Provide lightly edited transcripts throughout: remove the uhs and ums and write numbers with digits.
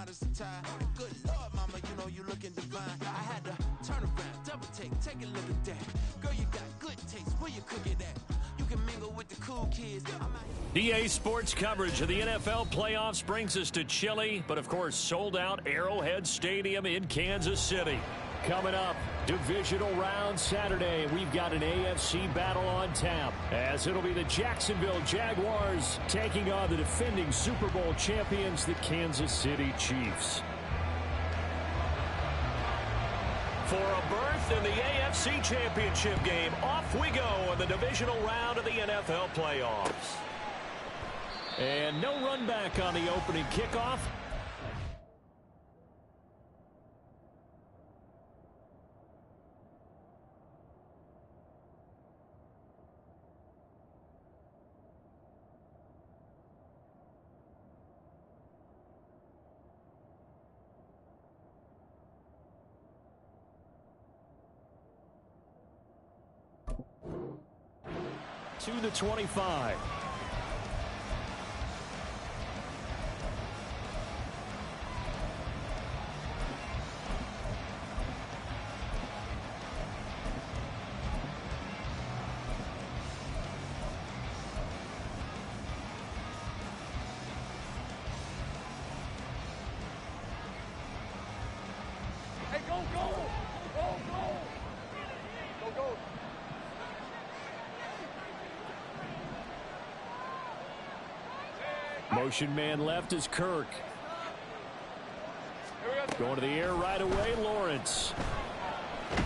modest attire. Good Lord, mama, you know you looking divine. I had to turn around, double take a look at that. Girl, you got good taste, where you cook it at? You can mingle with the cool kids. EA Sports coverage of the NFL playoffs brings us to Chile, but of course sold out Arrowhead Stadium in Kansas City. Coming up, divisional round Saturday, we've got an AFC battle on tap, as it'll be the Jacksonville Jaguars taking on the defending Super Bowl champions, the Kansas City Chiefs. For a berth in the AFC Championship game, off we go in the divisional round of the NFL playoffs. And no run back on the opening kickoff. To the 25. Hey, go, go! Go, go! Go, go! Motion man left is Kirk. Going to the air right away, Lawrence. And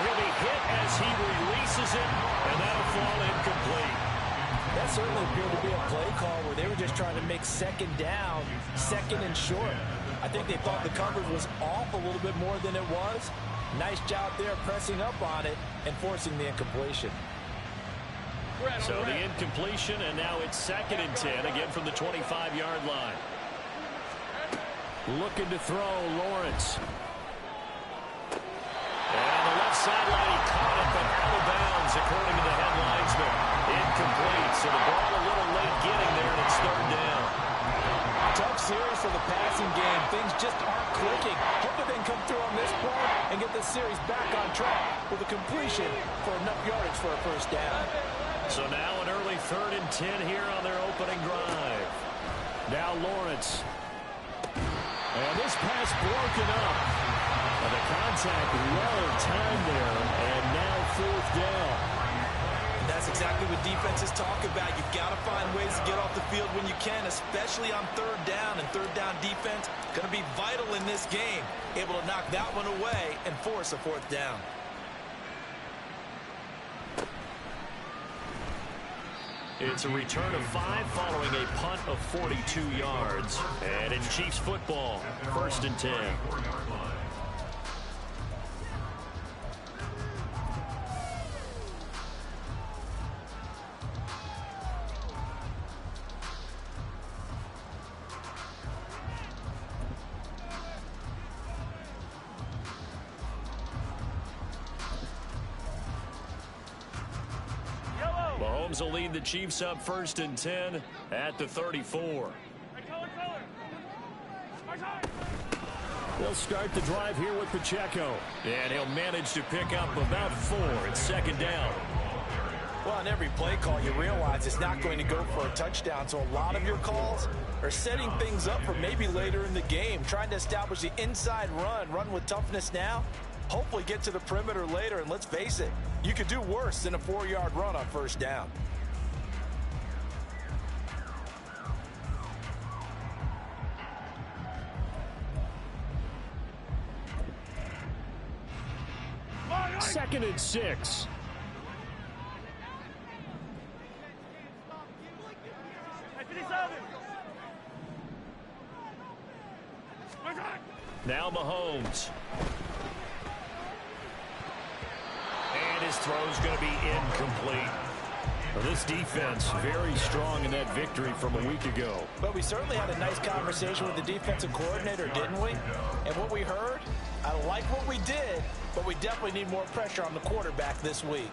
he'll be hit as he releases it, and that'll fall incomplete. That certainly appeared to be a play call where they were just trying to make second down, second and short. I think they thought the coverage was off a little bit more than it was. Nice job there pressing up on it and forcing the incompletion. So the incompletion, and now it's 2nd and 10, again from the 25-yard line. Looking to throw, Lawrence. And on the left sideline, he caught it, but out of bounds, according to the head linesman. Incomplete, so the ball a little late getting there, and it's 3rd down. Tough series for the passing game. Things just aren't clicking. Hopefully they can come through on this point and get this series back on track with a completion for enough yardage for a 1st down. So now an early 3rd and 10 here on their opening drive. Now Lawrence. And this pass broken up. And the contact well timed there, and now 4th down. And that's exactly what defenses talk about. You've got to find ways to get off the field when you can, especially on 3rd down. And 3rd down defense going to be vital in this game. Able to knock that one away and force a 4th down. It's a return of 5 following a punt of 42 yards. And in Chiefs football, 1st and 10. Mahomes will lead the Chiefs up 1st and 10 at the 34. They'll start the drive here with Pacheco. And he'll manage to pick up about 4. It's 2nd down. Well, on every play call, you realize it's not going to go for a touchdown. So a lot of your calls are setting things up for maybe later in the game, trying to establish the inside run with toughness now. Hopefully get to the perimeter later, and let's face it, you could do worse than a 4-yard run on 1st down. Second and 6. Now Mahomes. And his throw's going to be incomplete. Well, this defense very strong in that victory from a week ago. But we certainly had a nice conversation with the defensive coordinator, didn't we? And what we heard, I like what we did, but we definitely need more pressure on the quarterback this week.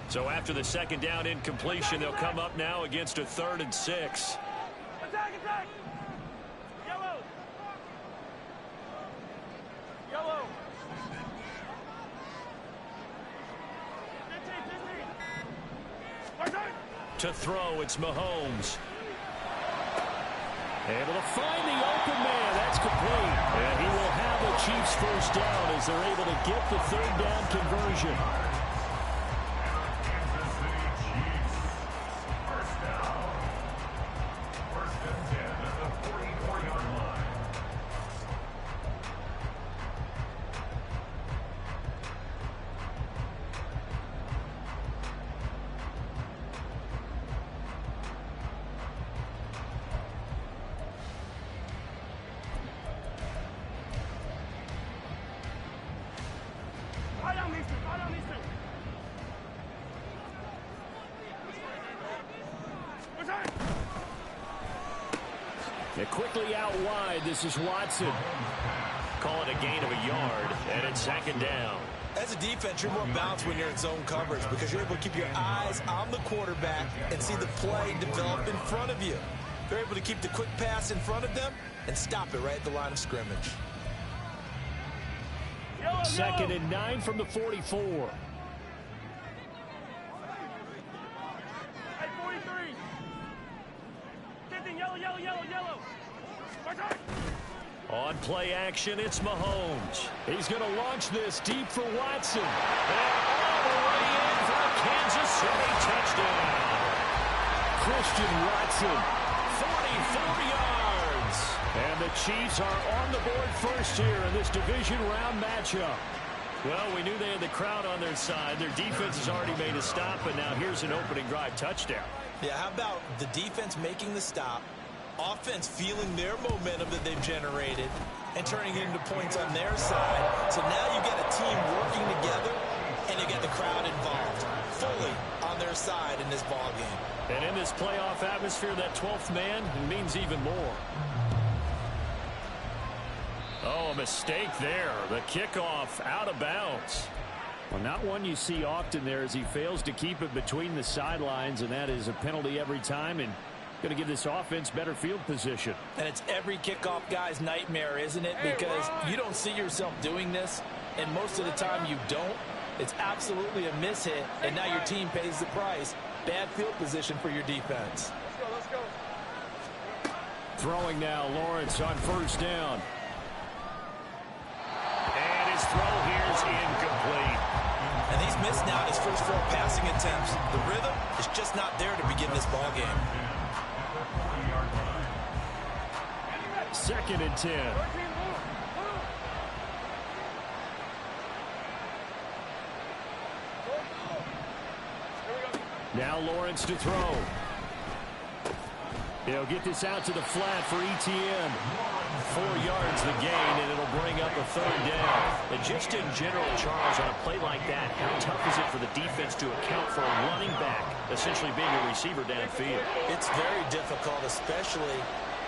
So after the second down incompletion, they'll come up now against a 3rd and 6. Attack, attack! Yellow! Yellow! 15, 15! To throw, it's Mahomes. Able to find the open man. That's complete. And he will have a Chiefs first down as they're able to get the 3rd down conversion. They're quickly out wide. This is Watson. Call it a gain of a yard, and it's 2nd down. As a defense, you're more balanced when you're in zone coverage because you're able to keep your eyes on the quarterback and see the play develop in front of you. They're able to keep the quick pass in front of them and stop it right at the line of scrimmage. 2nd and 9 from the 44. Hey, 43. 15, yellow, yellow, yellow, yellow. On play action, it's Mahomes. He's going to launch this deep for Watson. And all the way in for a Kansas City touchdown. Christian Watson, 44 yards. And the Chiefs are on the board first here in this division round matchup. Well, we knew they had the crowd on their side. Their defense has already made a stop, and now here's an opening drive touchdown. Yeah, how about the defense making the stop, offense feeling their momentum that they've generated, and turning it into points on their side. So now you get a team working together, and you get the crowd involved fully on their side in this ball game. And in this playoff atmosphere, that 12th man means even more. Oh, a mistake there. The kickoff out of bounds. Well, not one you see often there as he fails to keep it between the sidelines, and that is a penalty every time and going to give this offense better field position. And it's every kickoff guy's nightmare, isn't it? Because you don't see yourself doing this, and most of the time you don't. It's absolutely a mishit, and now your team pays the price. Bad field position for your defense. Let's go. Throwing now, Lawrence on 1st down. And his throw here is incomplete. And he's missed now his first 4 passing attempts. The rhythm is just not there to begin this ball game. 2nd and 10. Now Lawrence to throw. He'll get this out to the flat for Etienne. 4 yards the gain, and it'll bring up a 3rd down. And just in general, Charles, on a play like that, how tough is it for the defense to account for a running back essentially being a receiver downfield? It's very difficult, especially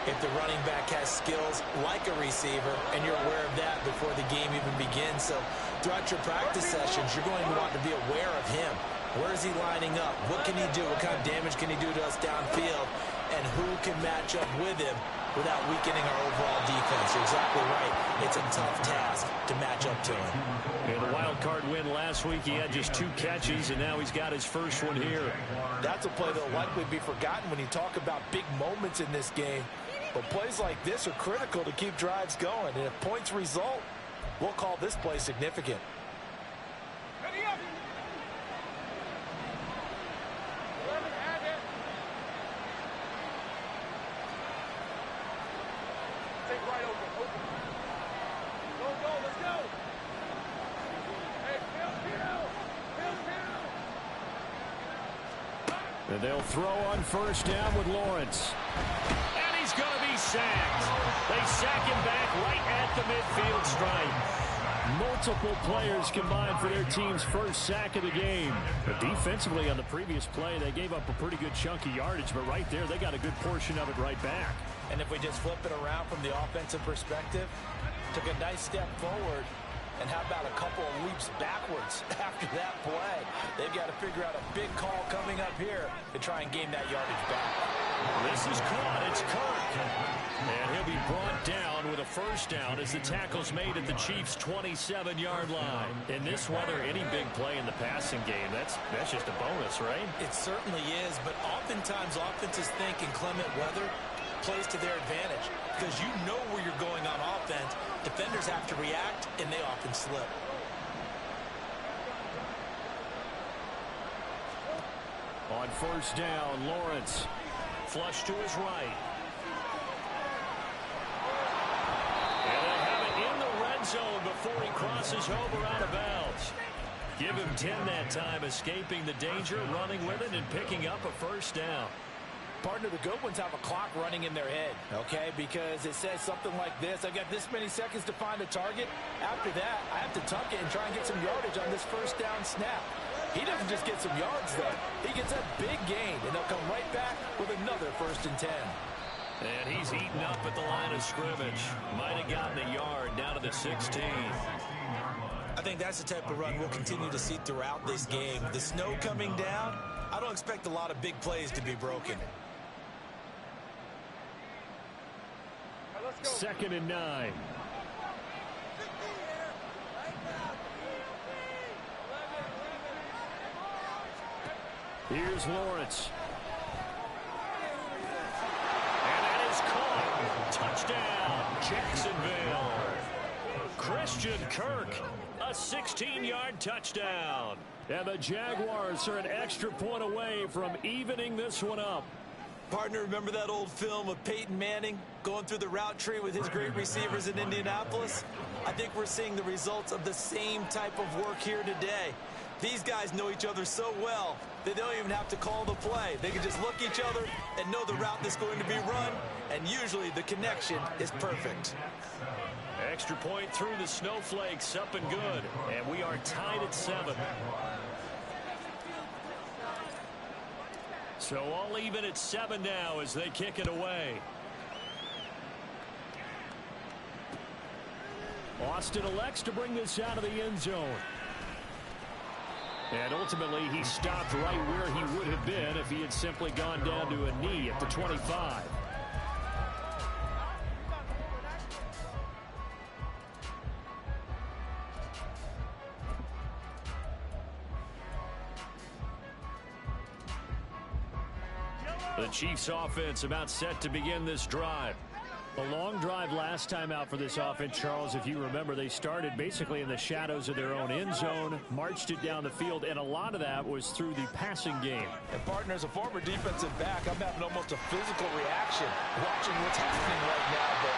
if the running back has skills like a receiver, and you're aware of that before the game even begins. So throughout your practice sessions, you're going to want to be aware of him. Where is he lining up? What can he do? What kind of damage can he do to us downfield? And who can match up with him without weakening our overall defense? You're exactly right. It's a tough task to match up to him. In the wild card win last week, he had just 2 catches, and now he's got his first one here. That's a play that will likely be forgotten when you talk about big moments in this game. But plays like this are critical to keep drives going. And if points result, we'll call this play significant. Ready up. Take right open. Go, let's go. Hey, Phil. And they'll throw on 1st down with Lawrence. And he's going to be sacked. They sack him back right at the midfield stripe. Multiple players combined for their team's first sack of the game. But defensively on the previous play, they gave up a pretty good chunk of yardage, but right there, they got a good portion of it right back. And if we just flip it around from the offensive perspective, took a nice step forward, And how about a couple of leaps backwards after that play? They've got to figure out a big call coming up here to try and gain that yardage back. This is caught. It's Kirk. And he'll be brought down with a first down as the tackle's made at the Chiefs' 27-yard line. In this weather, any big play in the passing game, that's just a bonus, right? It certainly is, but oftentimes offenses think inclement weather plays to their advantage because you know where you're going on offense. Defenders have to react, and they often slip. On first down, Lawrence. Flush to his right. And they have it in the red zone before he crosses over out of bounds. Give him 10 that time, escaping the danger, running with it, and picking up a first down. Partner, the good ones have a clock running in their head, okay? Because it says something like this: I've got this many seconds to find a target. After that, I have to tuck it and try and get some yardage on this first down snap. He doesn't just get some yards, though. He gets a big gain, and they'll come right back with another 1st and 10. And he's eaten up at the line of scrimmage. Might have gotten a yard down to the 16. I think that's the type of run we'll continue to see throughout this game. The snow coming down, I don't expect a lot of big plays to be broken. 2nd and 9. Here's Lawrence. And that is caught. Touchdown, Jacksonville. Christian Kirk, a 16-yard touchdown. And the Jaguars are an extra point away from evening this one up. Partner, remember that old film of Peyton Manning going through the route tree with his great receivers in Indianapolis? I think we're seeing the results of the same type of work here today. These guys know each other so well that they don't even have to call the play. They can just look each other and know the route that's going to be run, and usually the connection is perfect. Extra point through the snowflakes, up and good. And we are tied at 7. So all even at 7 now as they kick it away. Austin elects to bring this out of the end zone. And ultimately, he stopped right where he would have been if he had simply gone down to a knee at the 25. The Chiefs offense about set to begin this drive. A long drive last time out for this offense, Charles. If you remember, they started basically in the shadows of their own end zone, marched it down the field, and a lot of that was through the passing game. And partner, as a former defensive back, I'm having almost a physical reaction watching what's happening right now. But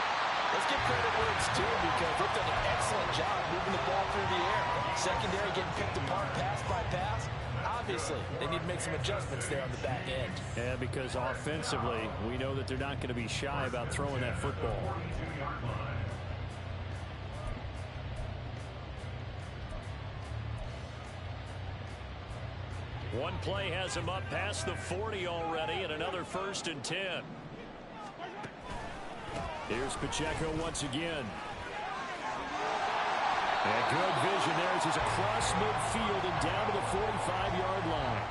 let's give credit where it's due because they've done an excellent job moving the ball through the air. Secondary getting picked apart pass by pass. Obviously, they need to make some adjustments there on the back end. And because offensively, we know that they're not going to be shy about throwing that football. One play has him up past the 40 already, and another 1st and 10. Here's Pacheco once again. And good vision there as he's across midfield and down to the 45-yard line.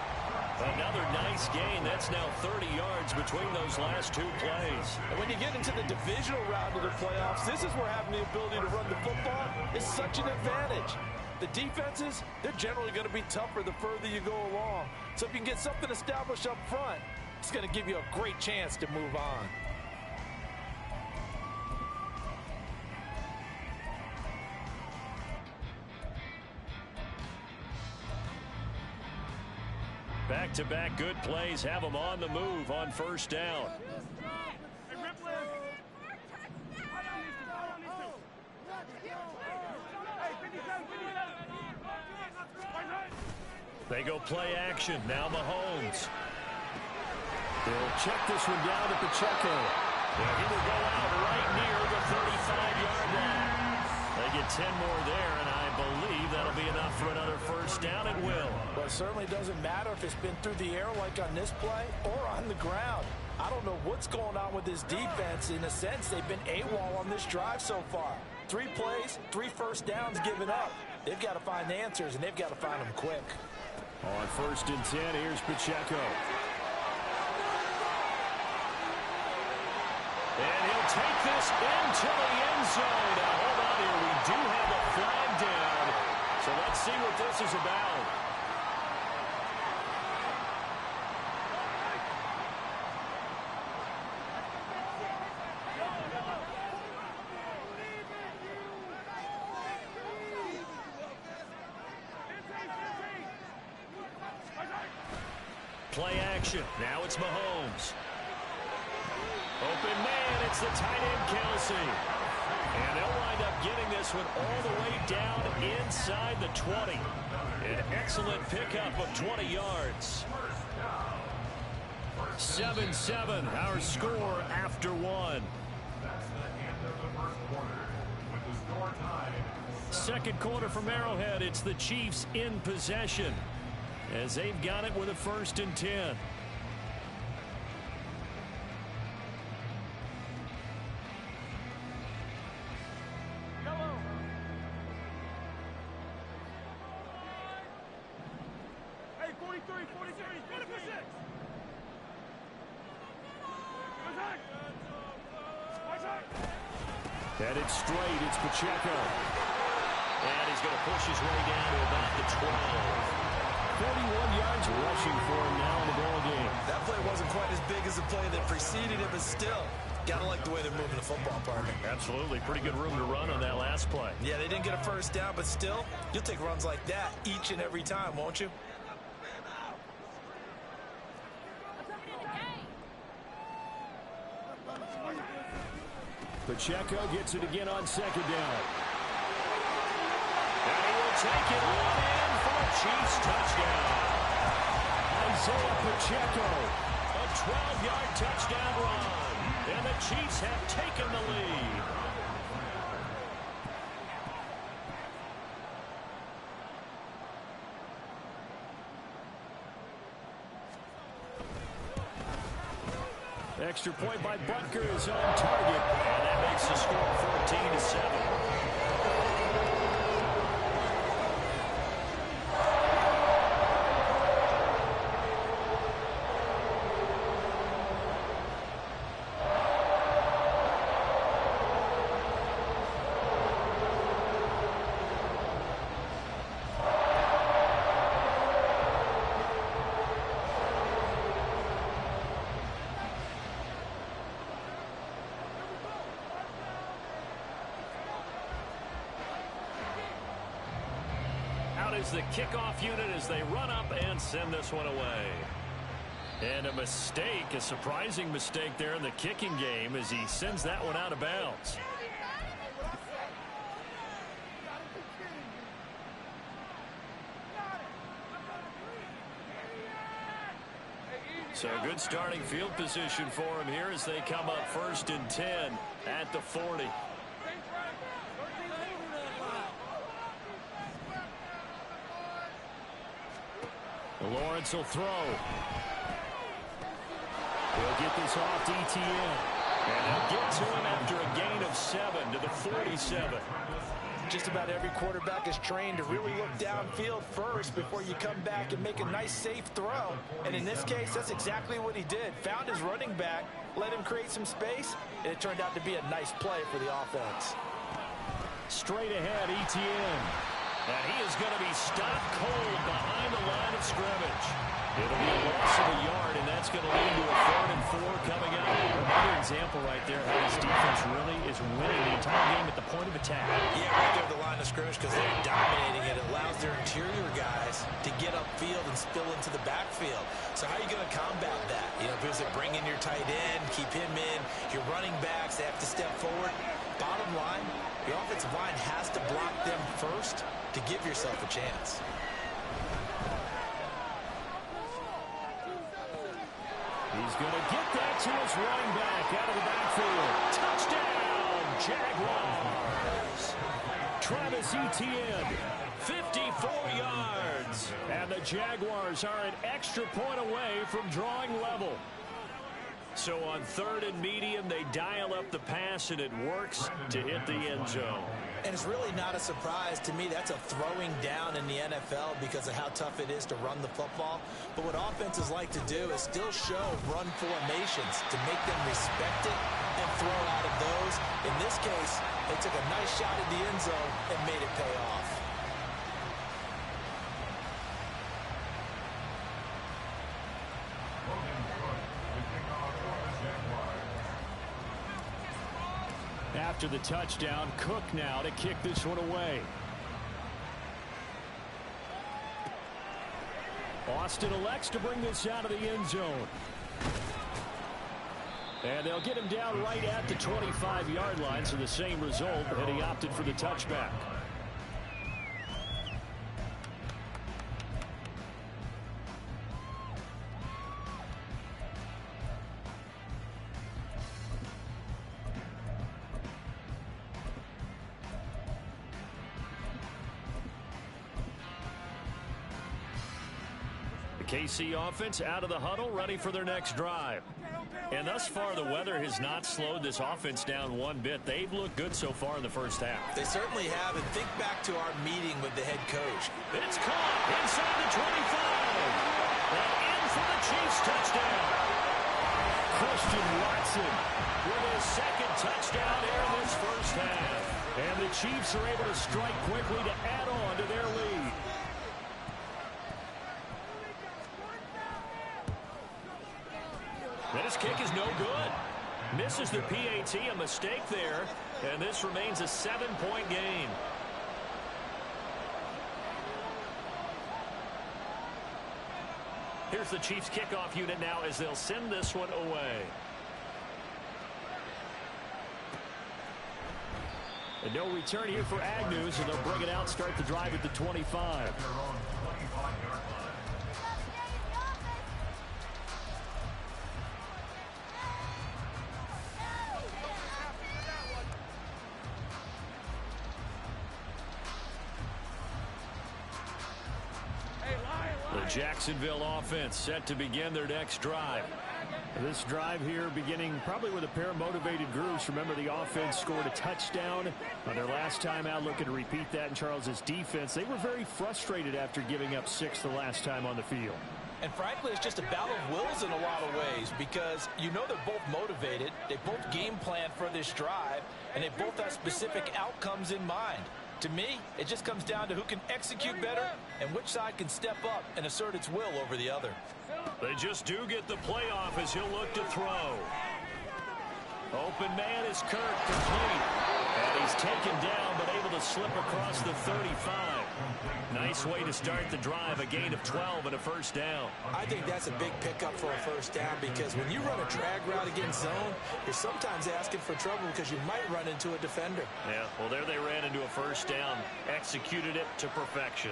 Another nice gain. That's now 30 yards between those last 2 plays. And when you get into the divisional round of the playoffs, this is where having the ability to run the football is such an advantage. The defenses, they're generally going to be tougher the further you go along. So if you can get something established up front, it's going to give you a great chance to move on. Back-to-back good plays have them on the move on first down. They go play action. Now Mahomes. They'll check this one down to Pacheco. And he will go out right near the 35-yard line. They get 10 more there, and I believe that'll be enough for another first down. It will. Well, it certainly doesn't matter if it's been through the air like on this play or on the ground. I don't know what's going on with this defense. In a sense, they've been AWOL on this drive so far. 3 plays, 3 first downs given up. They've got to find answers, and they've got to find them quick. On 1st and 10, here's Pacheco. And he'll take this into the end zone. Now, hold on here. We do have a flag down. So let's see what this is about. Play action. Now it's Mahomes. Open man. It's the tight end, Kelsey. And they'll wind up getting this one all the way down inside the 20. An excellent pickup of 20 yards. 7-7, our score after 1. Second quarter from Arrowhead. It's the Chiefs in possession, as they've got it with a 1st and 10. Hey, 43, 46. Headed straight, it's Pacheco. And he's going to push his way down to about the 12. 41 yards rushing for him now in the ball game. That play wasn't quite as big as the play that preceded it, but still, gotta like the way they're moving the football, partner. Absolutely. Pretty good room to run on that last play. Yeah, they didn't get a first down, but still, you'll take runs like that each and every time, won't you? Pacheco gets it again on 2nd down. And he will take it on in for a Chiefs touchdown. Isaiah Pacheco, a 12-yard touchdown run. And the Chiefs have taken the lead. Extra point by Butker is on target. And that makes the score 14-7. Is the kickoff unit as they run up and send this one away. And a mistake, a surprising mistake there in the kicking game as he sends that one out of bounds. So a good starting field position for him here as they come up 1st and 10 at the 40. Lawrence will throw. He'll get this off to Etienne. And he'll get to him after a gain of 7 to the 47. Just about every quarterback is trained to really look downfield first before you come back and make a nice, safe throw. And in this case, that's exactly what he did. Found his running back, let him create some space, and it turned out to be a nice play for the offense. Straight ahead, Etienne. And he is going to be stopped cold behind the line of scrimmage. It'll be a loss of a yard, and that's going to lead to a 3rd and 4 coming up. Another example right there how this defense really is winning the entire game at the point of attack. Yeah, right there at the line of scrimmage because they're dominating it. It allows their interior guys to get upfield and spill into the backfield. So how are you going to combat that? You know, is it bring in your tight end, keep him in, your running backs, they have to step forward. Bottom line, your offensive line has to block them first to give yourself a chance. He's going to get that to his running back out of the backfield. Touchdown, Jaguars. Travis Etienne, 54 yards. And the Jaguars are an extra point away from drawing level. So on 3rd and medium, they dial up the pass, and it works to hit the end zone. And it's really not a surprise to me. That's a throwing down in the NFL because of how tough it is to run the football. But what offenses like to do is still show run formations to make them respect it and throw out of those. In this case, they took a nice shot at the end zone and made it pay off. After the touchdown, Cook now to kick this one away. Austin elects to bring this out of the end zone. And they'll get him down right at the 25-yard line, so the same result, and he opted for the touchback. KC offense out of the huddle, ready for their next drive. And thus far, the weather has not slowed this offense down one bit. They've looked good so far in the first half. They certainly have, and think back to our meeting with the head coach. It's caught inside the 25. And in for the Chiefs touchdown. Christian Watson with his second touchdown here in this first half. And the Chiefs are able to strike quickly to add on to their lead. This kick is no good. Misses the PAT, a mistake there, and this remains a 7-point game. Here's the Chiefs kickoff unit now as they'll send this one away. And no return here for Agnew, so they'll bring it out, start the drive at the 25. Jacksonville offense set to begin their next drive. This drive here beginning probably with a pair of motivated groups. Remember, the offense scored a touchdown on their last time out, looking to repeat that in Charles's defense. They were very frustrated after giving up 6 the last time on the field. And frankly, it's just a battle of wills in a lot of ways because you know they're both motivated, they both game plan for this drive, and they both have specific outcomes in mind. To me, it just comes down to who can execute better and which side can step up and assert its will over the other. They just do get the playoff as he'll look to throw. Open man is Kirk, complete. And he's taken down but able to slip across the 35. Nice way to start the drive, a gain of 12 and a first down. I think that's a big pickup for a first down because when you run a drag route against zone, you're sometimes asking for trouble because you might run into a defender. Yeah, well, there they ran into a first down, executed it to perfection.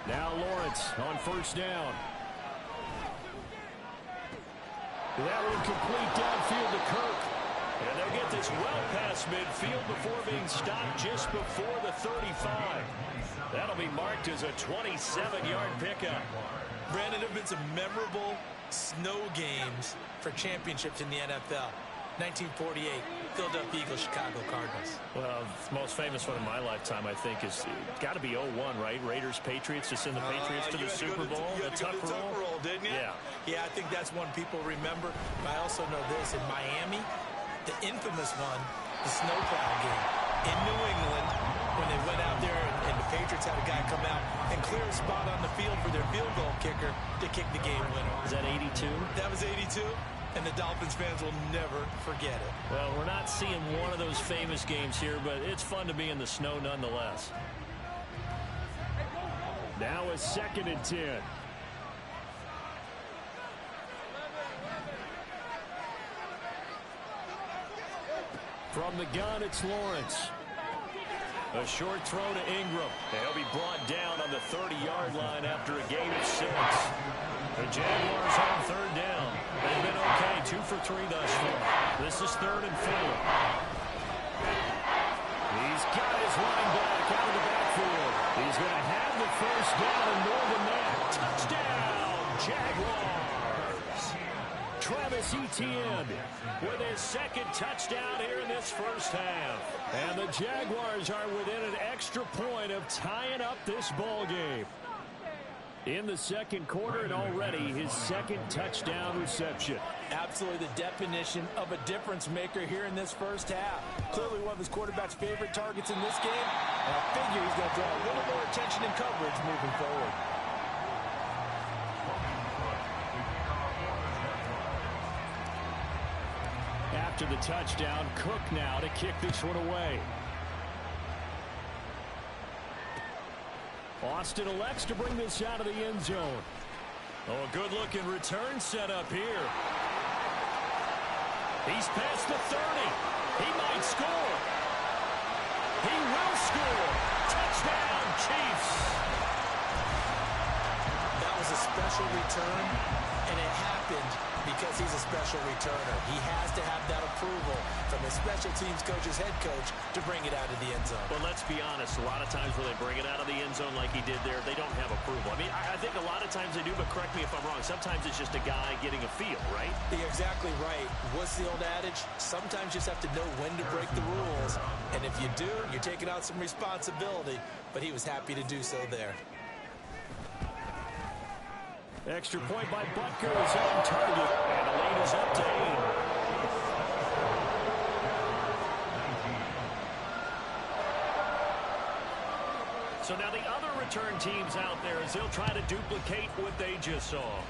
Now Lawrence on first down. That one complete downfield to Kirk. And they'll get this well past midfield before being stopped just before the 35. That'll be marked as a 27-yard pickup. Brandon, there have been some memorable snow games for championships in the NFL. 1948, Philadelphia Eagles, Chicago Cardinals. Well, the most famous one in my lifetime, I think, is got to be 01, right? Raiders, Patriots, to send the Patriots to the Super Bowl. The Tuck roll, didn't you? Yeah, I think that's one people remember. I also know this. In Miami, the infamous one, the snowplow game. In New England, when they went out there and the Patriots had a guy come out and clear a spot on the field for their field goal kicker to kick the game winner. Is that 82? That was 82. And the Dolphins fans will never forget it. Well, we're not seeing one of those famous games here, but it's fun to be in the snow nonetheless. Now a 2nd and 10. From the gun, it's Lawrence. A short throw to Ingram. They'll be brought down on the 30-yard line after a gain of 6. The Jaguars on 3rd down. They've been okay, 2 for 3 thus far. This is 3rd and 4. He's got his running back out of the backfield. He's going to have the first down and more than that. Touchdown, Jaguars. Travis Etienne with his second touchdown here in this first half. And the Jaguars are within an extra point of tying up this ball game. In the second quarter, and already his second touchdown reception. Absolutely the definition of a difference maker here in this first half. Clearly one of his quarterback's favorite targets in this game. And I figure he's going to draw a little more attention and coverage moving forward. After the touchdown, Cook now to kick this one away. Austin elects to bring this out of the end zone. Oh, a good-looking return set up here. He's past the 30. He might score. He will score. Touchdown, Chiefs. That was a special return, and it happened because he's a special returner. He has to have that approval from his special teams coach's head coach to bring it out of the end zone. But let's be honest, a lot of times when they bring it out of the end zone like he did there, they don't have approval. I mean, I think a lot of times they do, but correct me if I'm wrong. Sometimes it's just a guy getting a feel, right? You're exactly right. What's the old adage? Sometimes you just have to know when to break the rules. And if you do, you're taking out some responsibility. But he was happy to do so there. Extra point by Butker is on target. And the lead is up to 8. So now the other return teams out there as they'll try to duplicate what they just saw.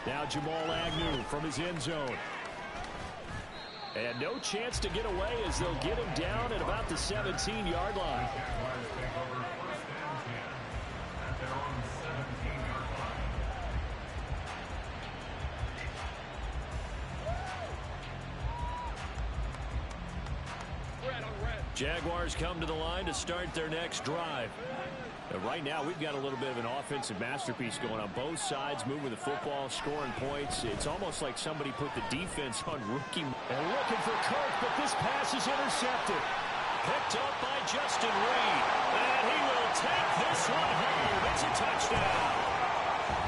Now Jamal Agnew from his end zone. And no chance to get away as they'll get him down at about the 17-yard line. Jaguars come to the line to start their next drive. Right now, we've got a little bit of an offensive masterpiece going on. Both sides moving the football, scoring points. It's almost like somebody put the defense on rookie. And looking for Kirk, but this pass is intercepted. Picked up by Justin Reed. And he will take this one home. It's a touchdown.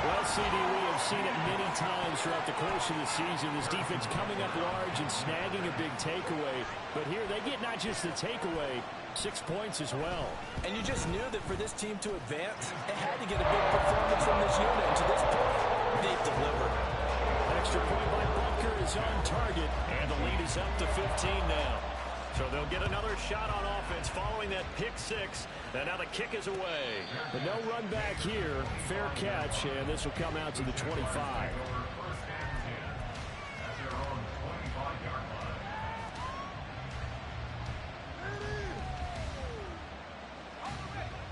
Well, CD, we have seen it many times throughout the course of the season. This defense coming up large and snagging a big takeaway. But here they get not just the takeaway, 6 points as well. And you just knew that for this team to advance, it had to get a big performance from this unit. And to this point, they've delivered. Extra point by Butker is on target. And the lead is up to 15 now. So they'll get another shot on offense following that pick six. And now the kick is away. But no run back here. Fair catch, and this will come out to the 25.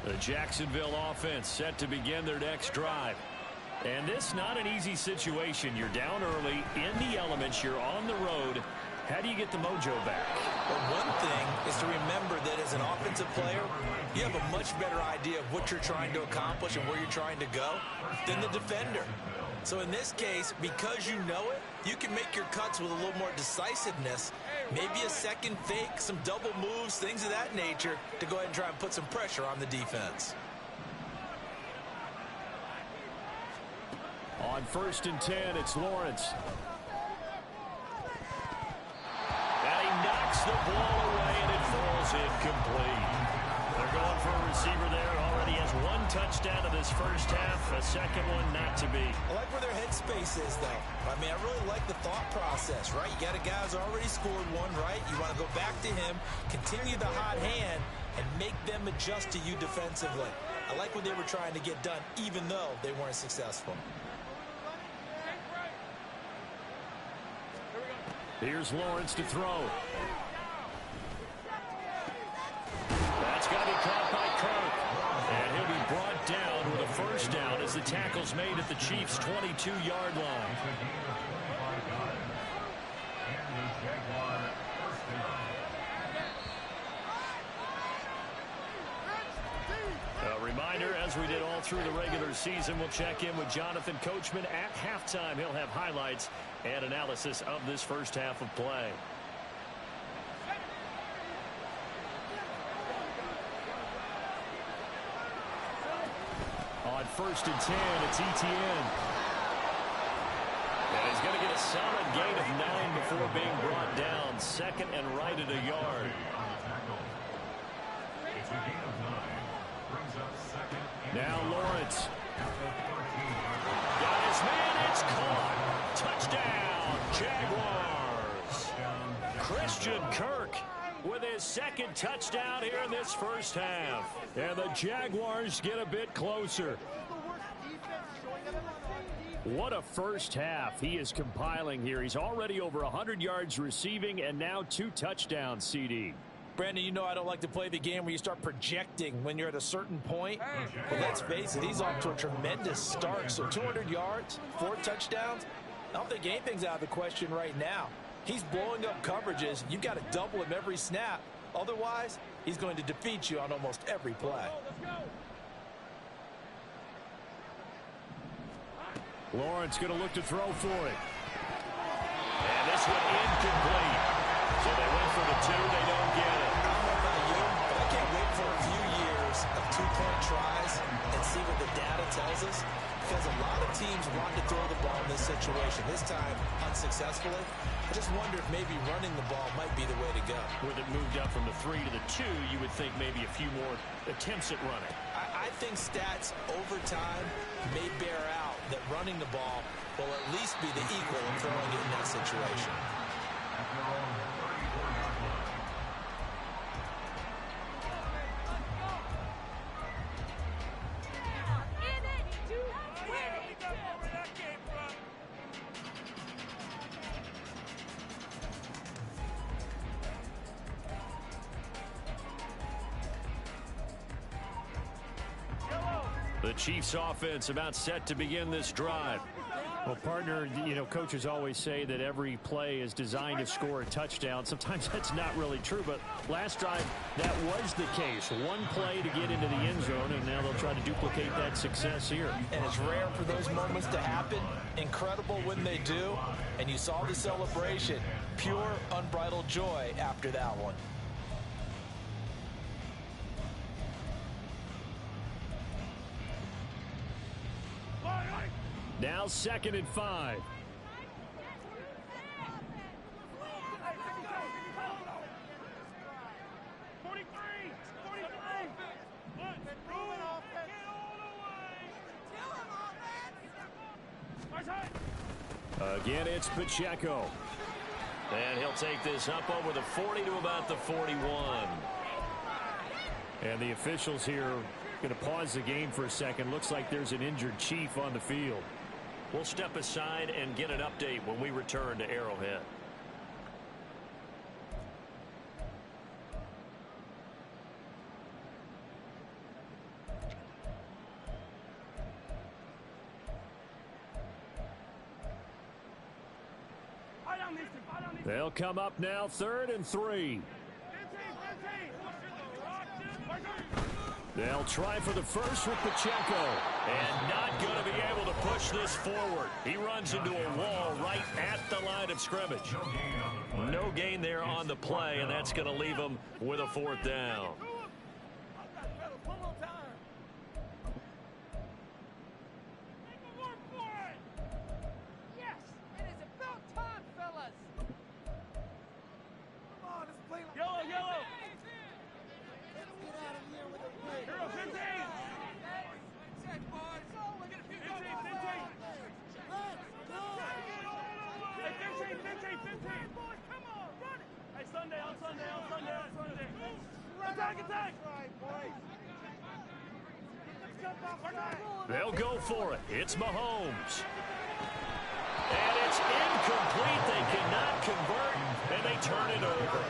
The Jacksonville offense set to begin their next drive. And this not an easy situation. You're down early, in the elements, you're on the road. How do you get the mojo back? Well, one thing is to remember that as an offensive player, you have a much better idea of what you're trying to accomplish and where you're trying to go than the defender. So in this case, because you know it, you can make your cuts with a little more decisiveness, maybe a second fake, some double moves, things of that nature, to go ahead and try and put some pressure on the defense. On 1st and 10, it's Lawrence. And he knocks the ball away, and it falls incomplete. They're going for a receiver there. Already has one touchdown in this first half. A second one not to be. I like where their headspace is, though. I mean, I really like the thought process, right? You got a guy who's already scored one, right? You want to go back to him, continue the hot hand, and make them adjust to you defensively. I like what they were trying to get done, even though they weren't successful. Here's Lawrence to throw. That's going to be caught by Kirk. And he'll be brought down with a first down as the tackle's made at the Chiefs' 22-yard line. A reminder, as we did all through the regular season, we'll check in with Jonathan Coachman at halftime. He'll have highlights and analysis of this first half of play. On first and 10. It's Etienne. And he's going to get a solid gain of 9 before being brought down. Second and right at a yard. Now Lawrence. Got his man. It's caught. Touchdown, Jaguars. Christian Kirk with his second touchdown here in this first half. And the Jaguars get a bit closer. What a first half he is compiling here. He's already over 100 yards receiving and now 2 touchdowns, CD. Brandon, you know I don't like to play the game where you start projecting when you're at a certain point. But let's face it, he's off to a tremendous start. So 200 yards, 4 touchdowns. I don't think anything's out of the question right now. He's blowing up coverages. You've got to double him every snap. Otherwise, he's going to defeat you on almost every play. Lawrence going to look to throw for it. And this one incomplete. So they went for the 2. They don't get it. I don't know about you, but I can't wait for a few years of 2-point tries and see what the data tells us. Because a lot of teams want to throw the ball in this situation. This time, unsuccessfully. I just wonder if maybe running the ball might be the way to go. With it moved up from the 3 to the 2, you would think maybe a few more attempts at running. I think stats over time may bear out that running the ball will at least be the equal of throwing it in that situation. The Chiefs offense about set to begin this drive. Well, partner, you know, coaches always say that every play is designed to score a touchdown. Sometimes that's not really true, but last drive, that was the case. One play to get into the end zone, and now they'll try to duplicate that success here. And it's rare for those moments to happen. Incredible when they do. And you saw the celebration. Pure, unbridled joy after that one. Now 2nd and 5. Again, it's Pacheco. And he'll take this up over the 40 to about the 41. And the officials here going to pause the game for a second. Looks like there's an injured Chief on the field. We'll step aside and get an update when we return to Arrowhead. They'll come up now 3rd and 3. They'll try for the first with Pacheco. And not going to be able to push this forward. He runs into a wall right at the line of scrimmage. No gain there on the play, and that's going to leave him with a 4th down. They'll go for it. It's Mahomes. And it's incomplete. They cannot convert, and they turn it over.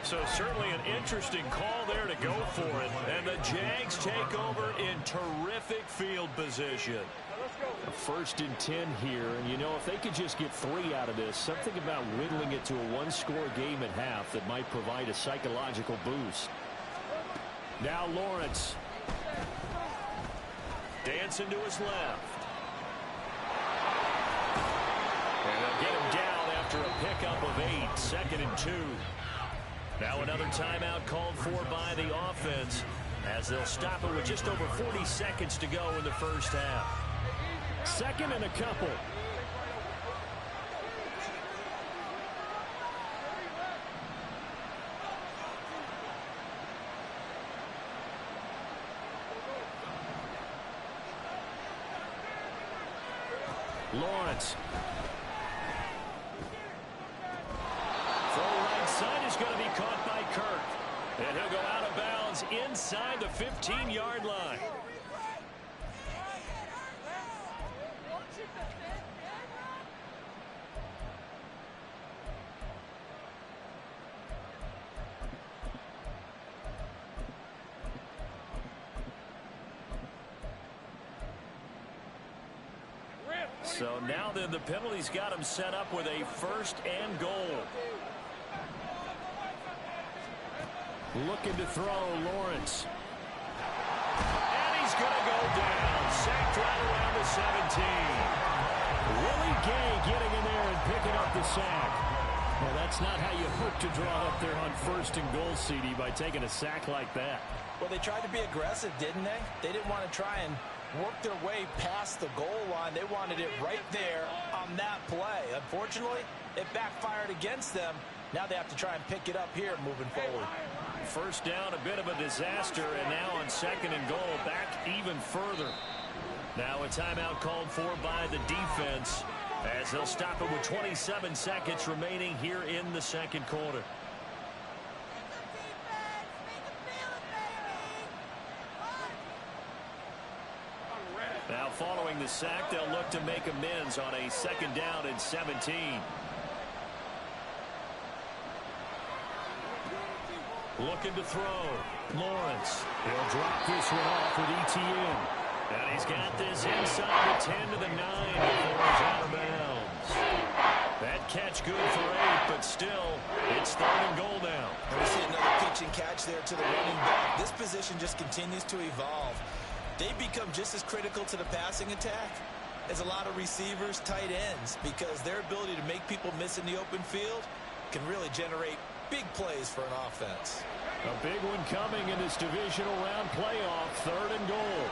So certainly an interesting call there to go for it. And the Jags take over in terrific field position. A 1st and 10 here, and you know, if they could just get 3 out of this, something about whittling it to a 1-score game at half that might provide a psychological boost. Now Lawrence. Dancing to his left. And they'll get him down after a pickup of 8. 2nd and 2. Now another timeout called for by the offense as they'll stop it with just over 40 seconds to go in the first half. Second and a couple. Lawrence. Throw right side is going to be caught by Kirk. And he'll go out of bounds inside the 15-yard line. So now then the penalty's got him set up with a first and goal. Looking to throw, Lawrence. And he's going to go down. Sacked right around the 17. Willie Gay getting in there and picking up the sack. Well, that's not how you hope to draw up there on first and goal, CD, by taking a sack like that. Well, they tried to be aggressive, didn't they? They didn't want to try and work their way past the goal line. They wanted it right there on that play. Unfortunately, it backfired against them. Now they have to try and pick it up here moving forward. First down, a bit of a disaster, and now on second and goal, back even further. Now a timeout called for by the defense as they'll stop it with 27 seconds remaining here in the second quarter. Now following the sack, they'll look to make amends on a second down and 17. Looking to throw. Lawrence. He'll drop this one off with Etienne. And he's got this inside the 10 to the 9 before he's out of bounds. That catch good for 8, but still, it's third and goal now. And we see another pitch and catch there to the running back. This position just continues to evolve. They become just as critical to the passing attack as a lot of receivers, tight ends, because their ability to make people miss in the open field can really generate big plays for an offense. A big one coming in this divisional round playoff, third and goal.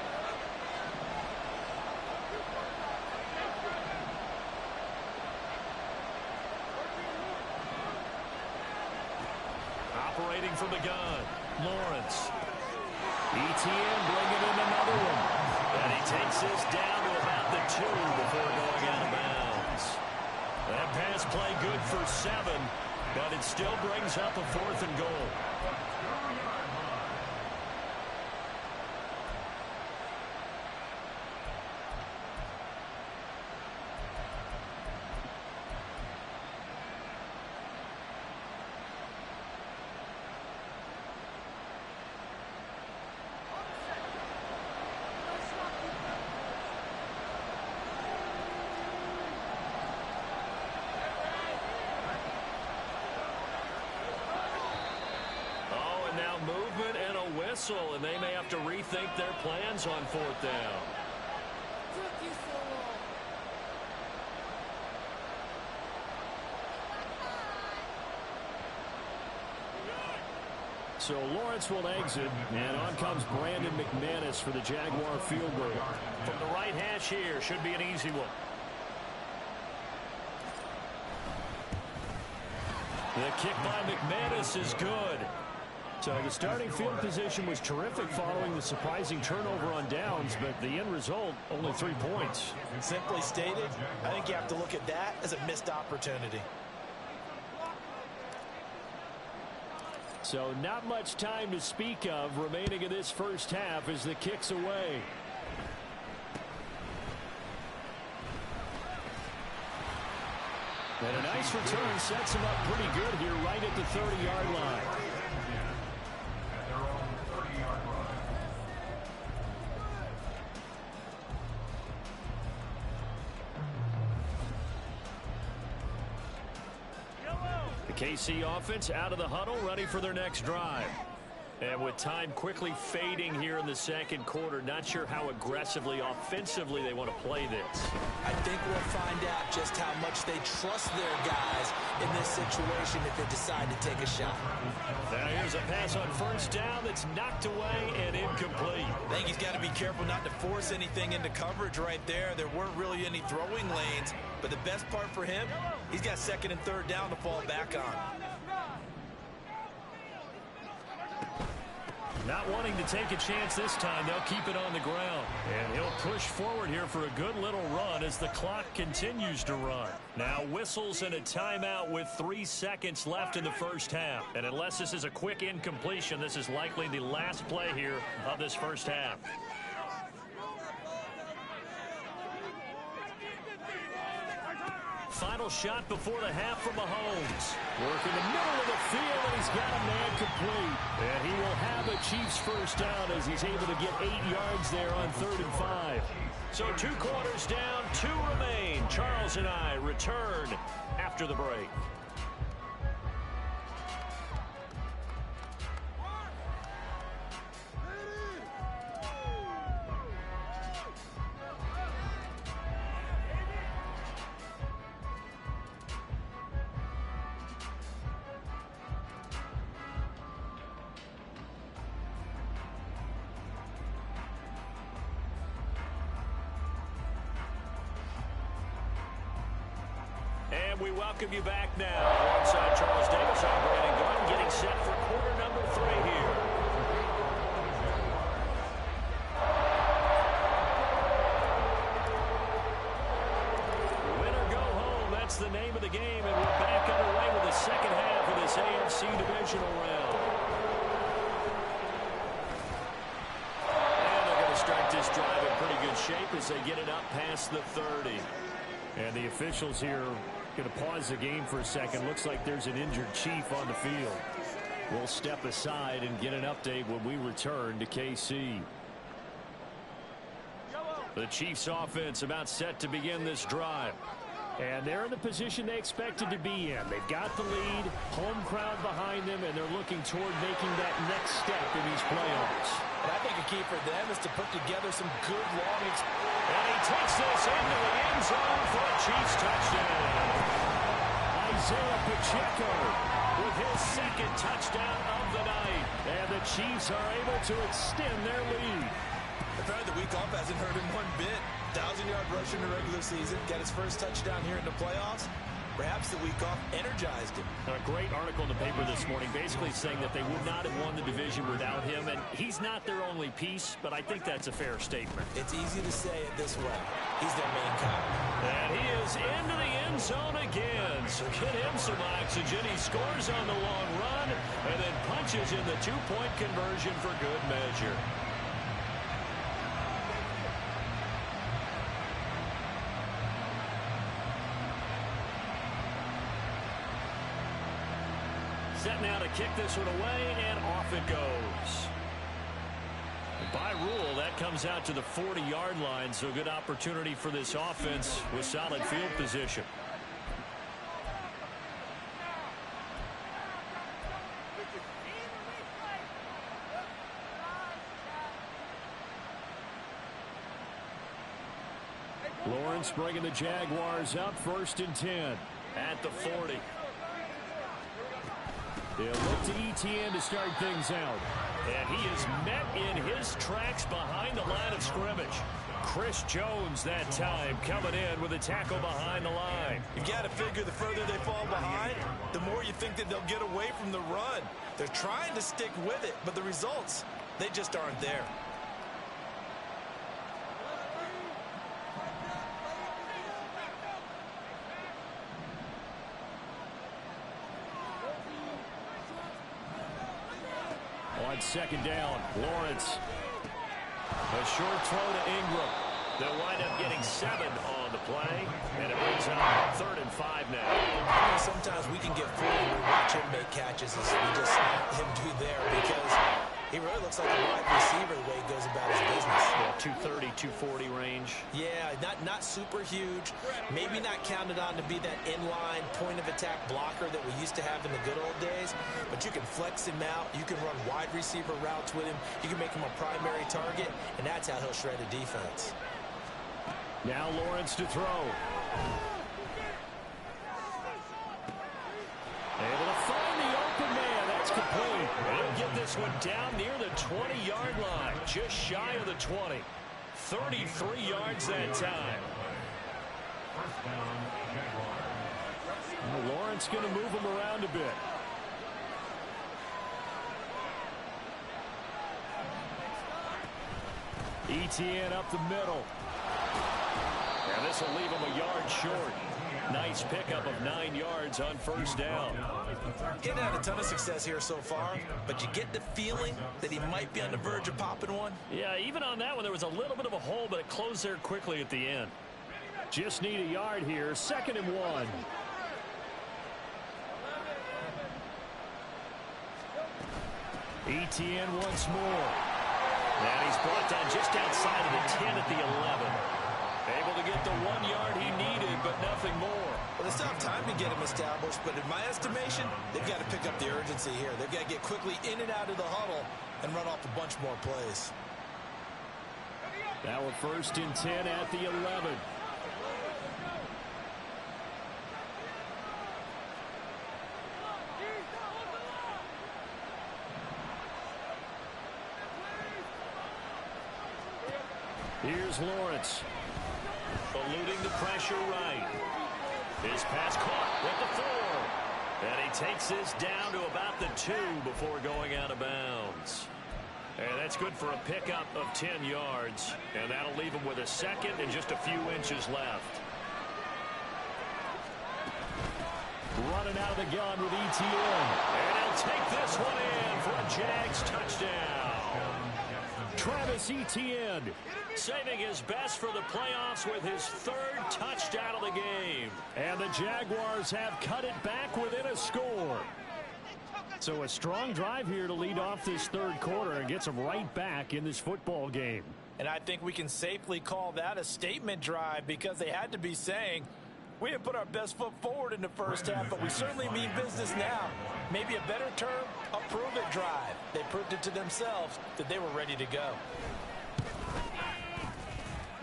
Operating from the gun, Lawrence. Etienne bringing in another one. And he takes this down to about the 2 before going out of bounds. That pass play good for 7, but it still brings up a fourth and goal. Movement and a whistle, and they may have to rethink their plans on fourth down. So Lawrence will exit, and on comes Brandon McManus for the Jaguar field goal. From the right hash here, should be an easy one. The kick by McManus is good. So the starting field position was terrific following the surprising turnover on downs, but the end result, only 3 points. Simply stated, I think you have to look at that as a missed opportunity. So not much time to speak of remaining in this first half as the kick's away. And a nice return sets him up pretty good here right at the 30-yard line. The KC offense out of the huddle, ready for their next drive. And with time quickly fading here in the second quarter, not sure how aggressively, offensively they want to play this. I think we'll find out just how much they trust their guys in this situation if they decide to take a shot. Now here's a pass on first down that's knocked away and incomplete. I think he's got to be careful not to force anything into coverage right there. There weren't really any throwing lanes, but the best part for him, he's got second and third down to fall back on. Not wanting to take a chance this time, they'll keep it on the ground. And he'll push forward here for a good little run as the clock continues to run. Now whistles and a timeout with 3 seconds left in the first half. And unless this is a quick incompletion, this is likely the last play here of this first half. Final shot before the half from Mahomes. Working the middle of the field, and he's got a man complete. And he will have a Chiefs first down as he's able to get 8 yards there on 3rd and 5. So 2 quarters down, 2 remain. Charles and I return after the break. And we welcome you back now. Alongside Charles Davis, I'm Brandon Gaudin, getting set for quarter number 3 here. Win or go home, that's the name of the game, and we're back underway with the second half of this AFC divisional round. And they're going to start this drive in pretty good shape as they get it up past the 30. And the officials here going to pause the game for a second. Looks like there's an injured Chief on the field. We'll step aside and get an update when we return to KC. The Chiefs offense about set to begin this drive. And they're in the position they expected to be in. They've got the lead, home crowd behind them, and they're looking toward making that next step in these playoffs. And I think a key for them is to put together some good long and he takes this into the end zone for a Chiefs touchdown. Isaiah Pacheco with his second touchdown of the night. And the Chiefs are able to extend their lead. Apparently the week off hasn't hurt him one bit. 1,000-yard rush in the regular season. Got his first touchdown here in the playoffs. Perhaps the week off energized him. A great article in the paper this morning basically saying that they would not have won the division without him. And he's not their only piece, but I think that's a fair statement. It's easy to say it this way. He's their main guy. And he is into the end zone again. So get him some oxygen. He scores on the long run and then punches in the 2-point conversion for good measure. Set now to kick this one away, and off it goes. And by rule, that comes out to the 40-yard line, so good opportunity for this offense with solid field position. Lawrence bringing the Jaguars up 1st and 10 at the 40. They'll look to ETN to start things out. And he is met in his tracks behind the line of scrimmage. Chris Jones that time coming in with a tackle behind the line. You got to figure the further they fall behind, the more you think that they'll get away from the run. They're trying to stick with it, but the results, they just aren't there. On 2nd down, Lawrence. A short throw to Ingram. They'll wind up getting 7 on the play, and it brings up 3rd and 5 now. Sometimes we can get fooled when we watch him make catches as we just saw him do there because He really looks like a wide receiver the way he goes about his business. Yeah, 230, 240 range. Yeah, not super huge. Maybe not counted on to be that inline point-of-attack blocker that we used to have in the good old days. But you can flex him out. You can run wide receiver routes with him. You can make him a primary target, and that's how he'll shred a defense. Now Lawrence to throw. Able to find the open man. That's complete. He'll get this one down near the 20-yard line. Just shy of the 20. 33 yards that time. Well, Lawrence going to move him around a bit. Etienne up the middle. And this will leave him a yard short. Nice pickup of 9 yards on first down. He hasn't had a ton of success here so far, but you get the feeling that he might be on the verge of popping one. Yeah, even on that one, there was a little bit of a hole, but it closed there quickly at the end. Just need a yard here. 2nd and 1. Etienne once more. And he's brought down just outside of the 10 at the 11. Able to get the 1 yard he needed, but nothing more. Well, they still have time to get him established, but in my estimation, they've got to pick up the urgency here. They've got to get quickly in and out of the huddle and run off a bunch more plays. Now a 1st and 10 at the 11. Here's Lawrence. Eluding the pressure right. His pass caught with the 4. And he takes this down to about the 2 before going out of bounds. And that's good for a pickup of 10 yards. And that'll leave him with a 2nd and just a few inches left. Running out of the gun with Etienne. And he'll take this one in for a Jags touchdown. Travis Etienne saving his best for the playoffs with his 3rd touchdown of the game. And the Jaguars have cut it back within a score. So a strong drive here to lead off this 3rd quarter and gets them right back in this football game. And I think we can safely call that a statement drive because they had to be saying, we didn't put our best foot forward in the first half, but we certainly mean business now. Maybe a better term, a prove-it drive. They proved it to themselves that they were ready to go.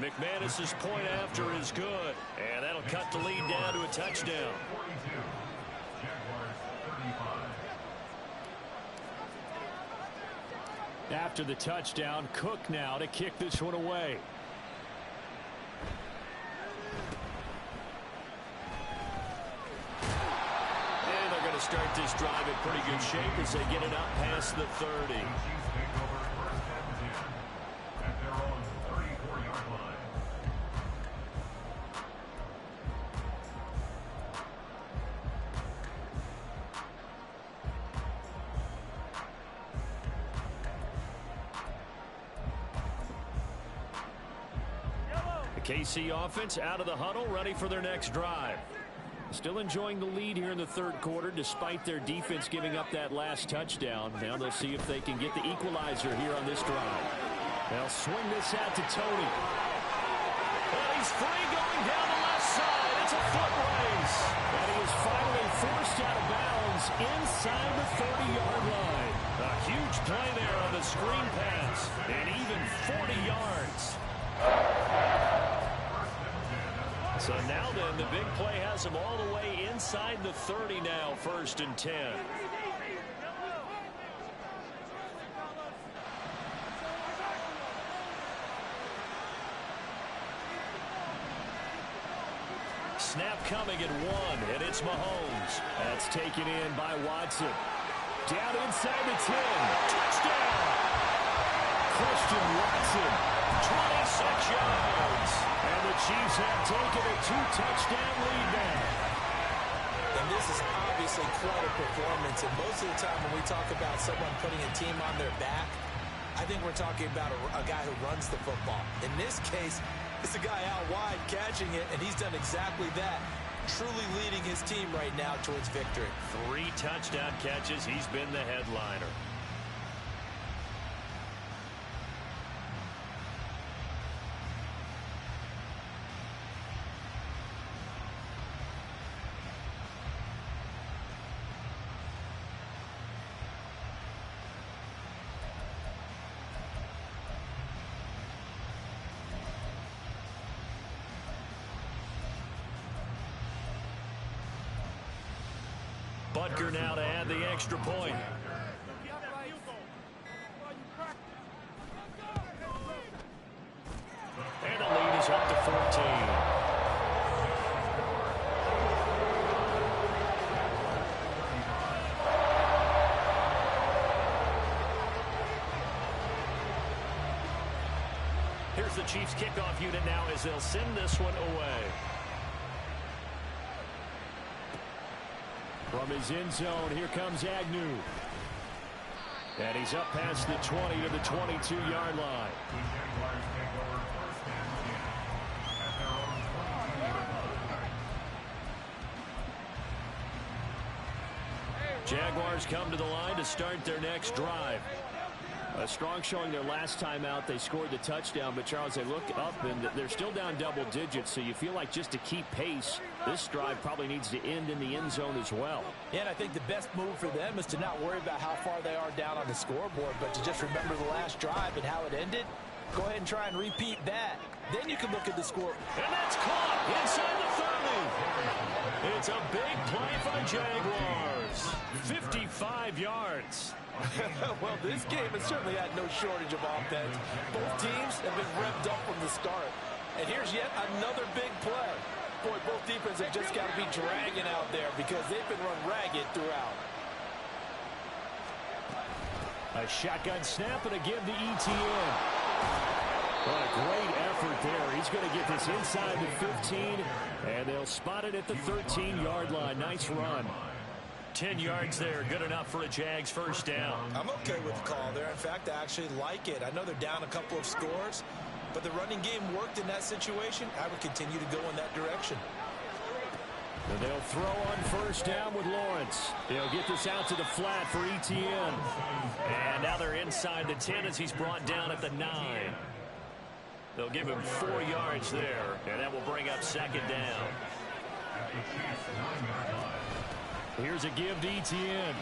McManus's point after is good, and that'll cut the lead down to a touchdown. After the touchdown, Cook now to kick this one away. And they're going to start this drive in pretty good shape as they get it up past the 30. KC offense out of the huddle, ready for their next drive. Still enjoying the lead here in the 3rd quarter despite their defense giving up that last touchdown. Now they'll see if they can get the equalizer here on this drive. They'll swing this out to Tony. And he's free going down the left side. It's a foot race. And he is finally forced out of bounds inside the 30-yard line. A huge play there on the screen pass. And even 40 yards. So now then, the big play has him all the way inside the 30 now, 1st and 10. Snap coming at 1, and it's Mahomes. That's taken in by Watson. Down inside the 10. Touchdown! Christian Watson, 26 yards. And the Chiefs have taken a 2-touchdown lead now. And this is obviously quite a performance. And most of the time when we talk about someone putting a team on their back, I think we're talking about a guy who runs the football. In this case, it's a guy out wide catching it, and he's done exactly that. Truly leading his team right now towards victory. 3 touchdown catches. He's been the headliner. Butker now to add the extra point. And the lead is up to 14. Here's the Chiefs kickoff unit now as they'll send this one away. From his end zone, here comes Agnew. And he's up past the 20 to the 22-yard line. Jaguars come to the line to start their next drive. A strong showing their last time out. They scored the touchdown, but Charles, they look up and they're still down double digits, so you feel like just to keep pace, this drive probably needs to end in the end zone as well. Yeah, and I think the best move for them is to not worry about how far they are down on the scoreboard, but to just remember the last drive and how it ended. Go ahead and try and repeat that. Then you can look at the score. And that's caught inside the 30. It's a big play for the Jaguars. 55 yards. Well, this game has certainly had no shortage of offense. Both teams have been revved up from the start. And here's yet another big play. Boy, both defenses have just got to be dragging out there because they've been run ragged throughout. A shotgun snap and a give to Etienne. What a great effort there. He's going to get this inside the 15, and they'll spot it at the 13-yard line. Nice run. 10 yards there, good enough for a Jags first down. I'm okay with the call there. In fact, I actually like it. I know they're down a couple of scores, but the running game worked in that situation. I would continue to go in that direction. And they'll throw on first down with Lawrence. They'll get this out to the flat for Etienne. And now they're inside the 10 as he's brought down at the 9. They'll give him 4 yards there, and that will bring up second down. Here's a give to Etienne.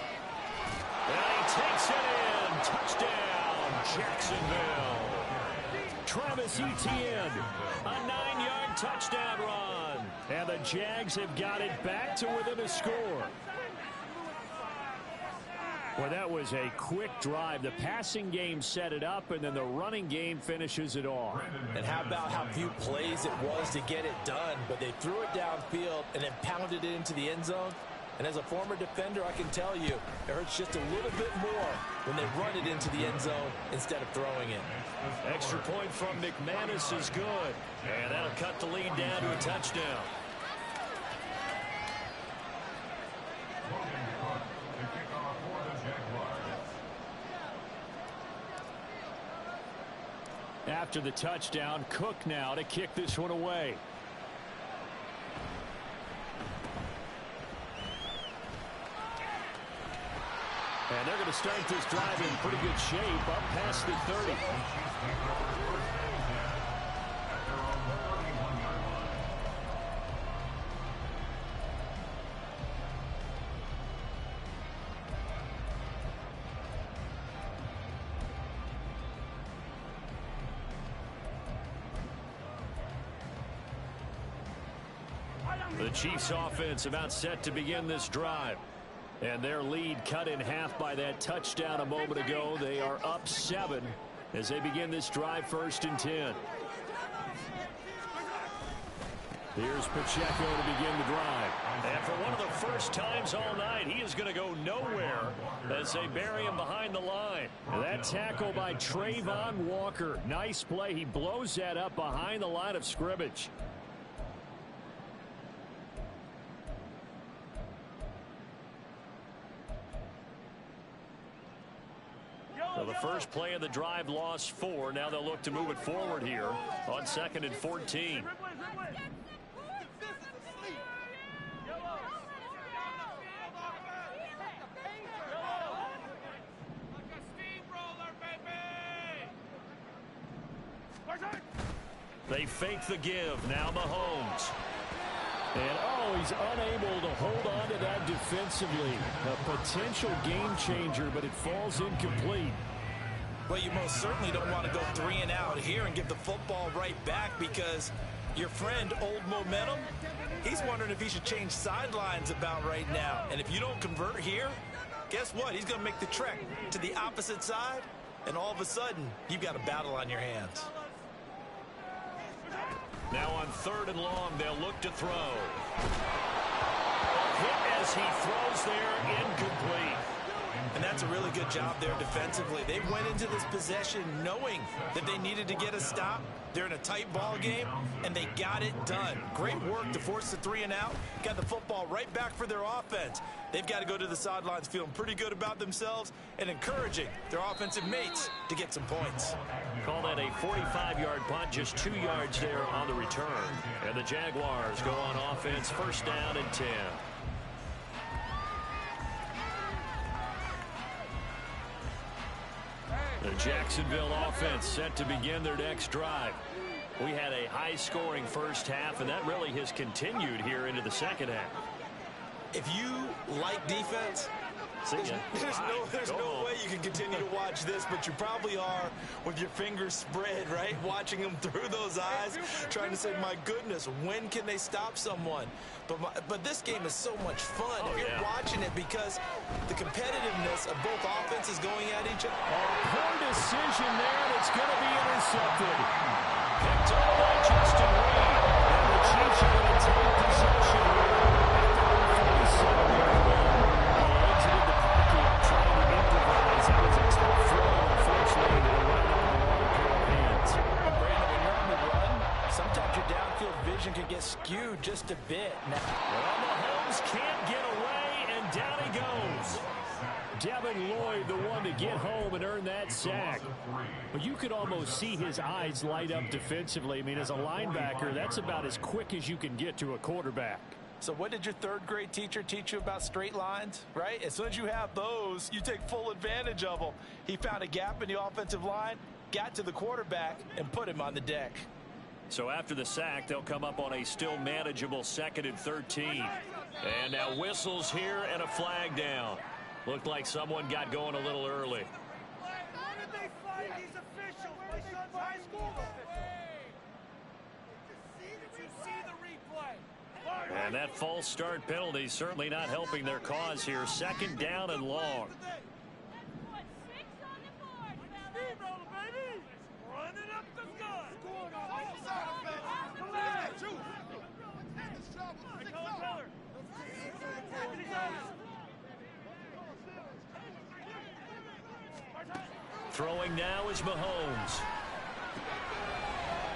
And he takes it in. Touchdown, Jacksonville. Travis Etienne, a 9-yard touchdown run. And the Jags have got it back to within a score. Well, that was a quick drive. The passing game set it up, and then the running game finishes it off. And how about how few plays it was to get it done, but they threw it downfield and then pounded it into the end zone. And as a former defender, I can tell you, it hurts just a little bit more when they run it into the end zone instead of throwing it. Extra point from McManus is good. And that'll cut the lead down to a touchdown. After the touchdown, Cook now to kick this one away. And they're going to start this drive in pretty good shape, up past the 30. The Chiefs offense about set to begin this drive. And their lead cut in half by that touchdown a moment ago. They are up 7 as they begin this drive, 1st and 10. Here's Pacheco to begin the drive. And for one of the first times all night, he is going to go nowhere as they bury him behind the line. That tackle by Trayvon Walker. Nice play. He blows that up behind the line of scrimmage. So the first play of the drive lost 4. Now they'll look to move it forward here on 2nd and 14. They fake the give. Now Mahomes. And, he's unable to hold on to that defensively. A potential game changer, but it falls incomplete. Well, you most certainly don't want to go 3 and out here and give the football right back because your friend, Old Momentum, He's wondering if he should change sidelines about right now. And if you don't convert here, guess what? He's going to make the trek to the opposite side, and all of a sudden, you've got a battle on your hands. Now on 3rd and long, they'll look to throw. A hit as he throws there, incomplete. And that's a really good job there defensively. They went into this possession knowing that they needed to get a stop. They're in a tight ball game, and they got it done. Great work to force the 3 and out. Got the football right back for their offense. They've got to go to the sidelines feeling pretty good about themselves and encouraging their offensive mates to get some points. Call that a 45-yard punt, just 2 yards there on the return. And the Jaguars go on offense, 1st down and 10. The Jacksonville offense set to begin their next drive. We had a high-scoring first half, and that really has continued here into the second half. If you like defense, there's no way you can continue to watch this, but you probably are with your fingers spread, right? Watching them through those eyes, trying to say, my goodness, when can they stop someone? But this game is so much fun. If you're watching it because the competitiveness of both offenses going at each other. Poor decision there that's going to be intercepted. Picked up by Justin Reed. And the Chiefs are going to take possession here. Exited the pocket, trying to improvise. That was a tough throw. Unfortunately, they went on the wrong pair of hands. Brandon, when you're on the run, sometimes your downfield vision can get skewed just a bit. Well, Mahomes can't get away, and down he goes. Devin Lloyd, the one to get home and earn that sack. But you could almost see his eyes light up defensively. I mean, as a linebacker, that's about as quick as you can get to a quarterback. So what did your 3rd grade teacher teach you about straight lines, right? As soon as you have those, you take full advantage of them. He found a gap in the offensive line, got to the quarterback, and put him on the deck. So after the sack, they'll come up on a still manageable 2nd and 13. And now whistles here and a flag down. Looked like someone got going a little early. Why did they find these officials? My son's high school official. Did you see the replay? And that false start penalty certainly not helping their cause here. 2nd down and long. Throwing now is Mahomes.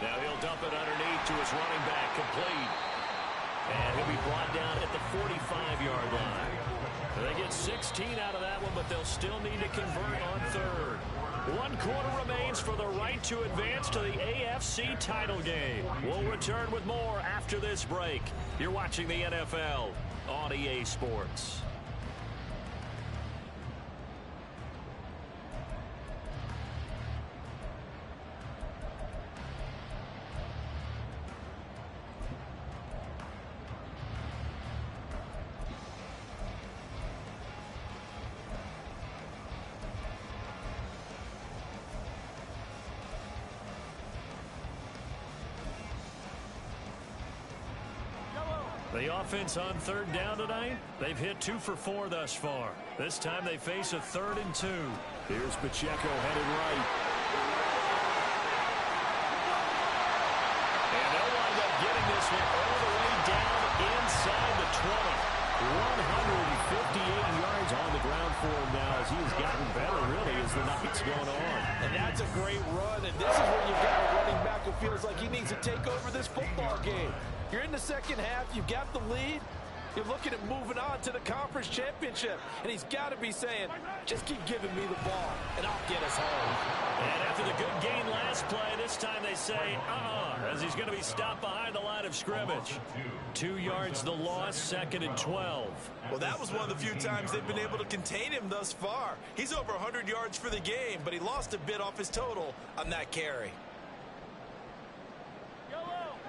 Now he'll dump it underneath to his running back, complete. And he'll be brought down at the 45-yard line. They get 16 out of that one, but they'll still need to convert on 3rd. 1 quarter remains for the right to advance to the AFC title game. We'll return with more after this break. You're watching the NFL on EA Sports. The offense on 3rd down tonight, they've hit 2 for 4 thus far. This time they face a 3rd and 2. Here's Pacheco headed right. And they'll wind up getting this one all the way down inside the 20. 158 yards on the ground for him now as he has gotten better, really, as the night's going on. And that's a great run, and this is where you've got a running back who feels like he needs to take over this football game. You're in the second half, you've got the lead, you're looking at moving on to the conference championship, and he's got to be saying, just keep giving me the ball, and I'll get us home. And after the good gain last play, this time they say, as he's going to be stopped behind the line of scrimmage. 2 yards the loss, 2nd and 12. Well, that was one of the few times they've been able to contain him thus far. He's over 100 yards for the game, but he lost a bit off his total on that carry.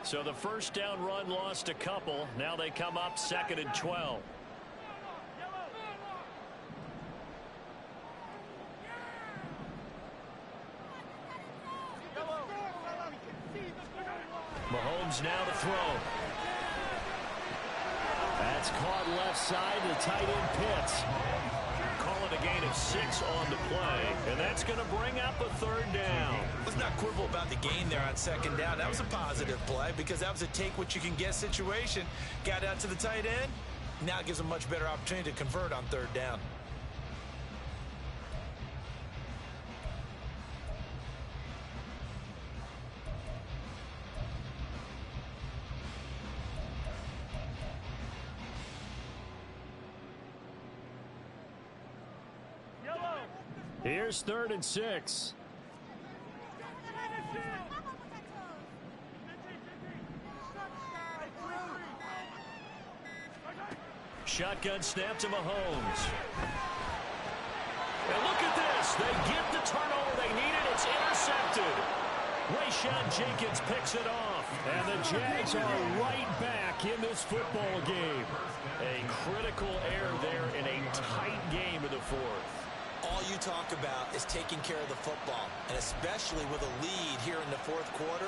So the 1st down run lost a couple. Now they come up 2nd and 12. Mahomes now to throw. It's caught left side to tight end Pitts. Call it a gain of 6 on the play, and that's going to bring up a third down. Let's not quibble about the gain there on second down. That was a positive play because that was a take-what-you-can-get situation. Got out to the tight end. Now it gives them a much better opportunity to convert on third down. Here's 3rd and 6. Shotgun snap to Mahomes. And look at this. They get the turnover they needed. It's intercepted. Rayshawn Jenkins picks it off. And the Jags are right back in this football game. A critical error there in a tight game in the 4th. All you talk about is taking care of the football, and especially with a lead here in the 4th quarter,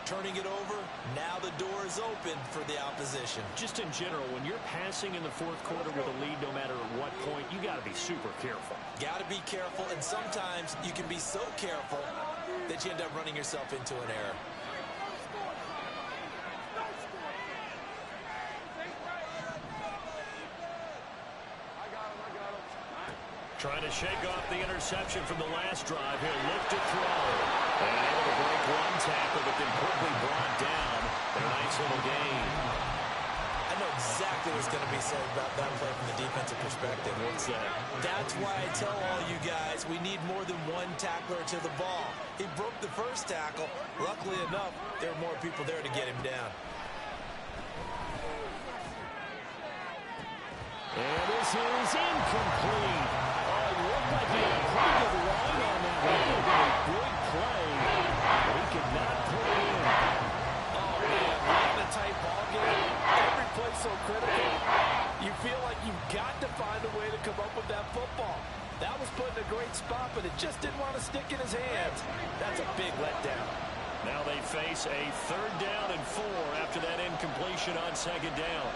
turning it over, now the door is open for the opposition. Just in general, when you're passing in the 4th quarter with a lead, no matter at what point, you got to be super careful. Got to be careful, and sometimes you can be so careful that you end up running yourself into an error. Trying to shake off the interception from the last drive. He'll look to throw. And able to break one tackle, but then quickly brought down. And a nice little gain. I know exactly what's going to be said about that play from the defensive perspective. What's that? That's why I tell all you guys we need more than one tackler to the ball. He broke the first tackle. Luckily enough, there were more people there to get him down. And this is incomplete. Looked like he had a pretty good line on that one. It was a big play, but he could not put it in. Oh, man, we're in a tight ball game. Every play so critical. You feel like you've got to find a way to come up with that football. That was put in a great spot, but it just didn't want to stick in his hands. That's a big letdown. Now they face a 3rd down and 4 after that incompletion on 2nd down.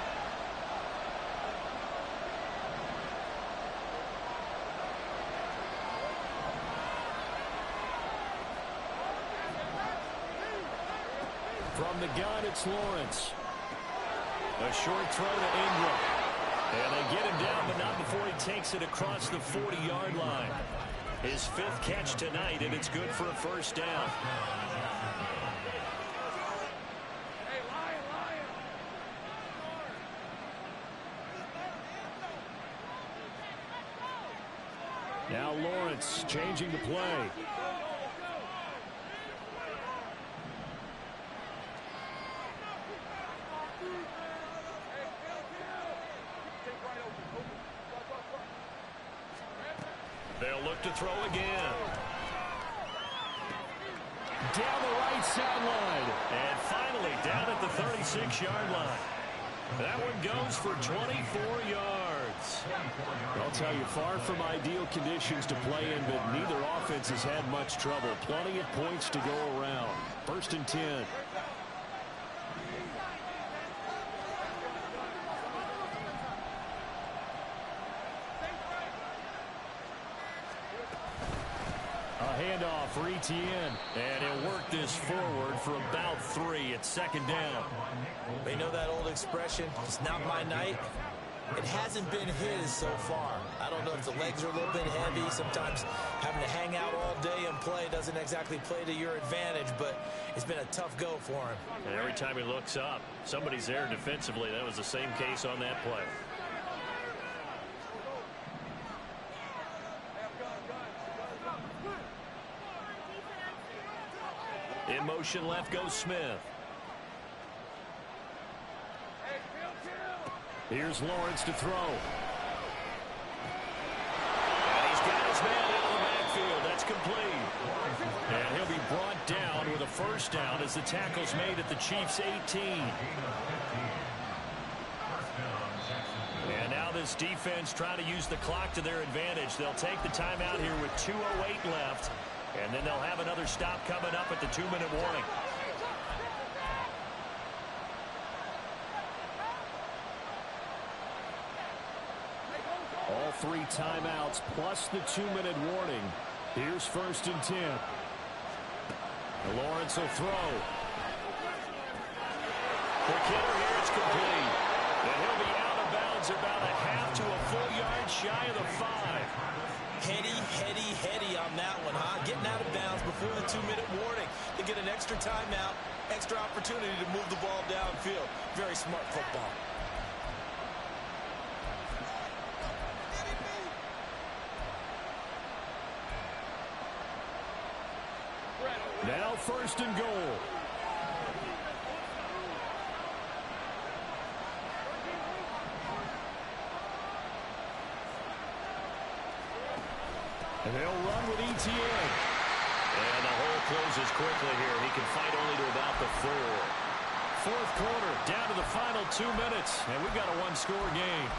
From the gun, it's Lawrence. A short throw to Ingram. And they get him down, but not before he takes it across the 40-yard line. His 5th catch tonight, and it's good for a 1st down. Now Lawrence changing the play. They'll look to throw again. Down the right sideline. And finally down at the 36-yard line. That one goes for 24 yards. I'll tell you, far from ideal conditions to play in, but neither offense has had much trouble. Plenty of points to go around. 1st and 10. Handoff for Etienne, and he'll work this forward for about 3 at 2nd down. They know that old expression, it's not my night. It hasn't been his so far. I don't know if the legs are a little bit heavy. Sometimes having to hang out all day and play doesn't exactly play to your advantage, but it's been a tough go for him. And every time he looks up, somebody's there defensively. That was the same case on that play. In motion left goes Smith. Here's Lawrence to throw. And he's got his man out of the backfield. That's complete. And he'll be brought down with a 1st down as the tackle's made at the Chiefs' 18. And now this defense trying to use the clock to their advantage. They'll take the timeout here with 2:08 left. And then they'll have another stop coming up at the 2-minute warning. 3 timeouts plus the 2-minute warning. Here's 1st and 10. Lawrence will throw. For Kittle here, it's complete. And he'll be out of bounds about a half to a full yard shy of the 5. Heady on that one, huh? Getting out of bounds before the 2-minute warning to get an extra timeout, extra opportunity to move the ball downfield. Very smart football. Now 1st and goal. And they'll run with ETN. And the hole closes quickly here. He can fight only to about the 4. 4th quarter, down to the final 2 minutes. And we've got a 1-score game.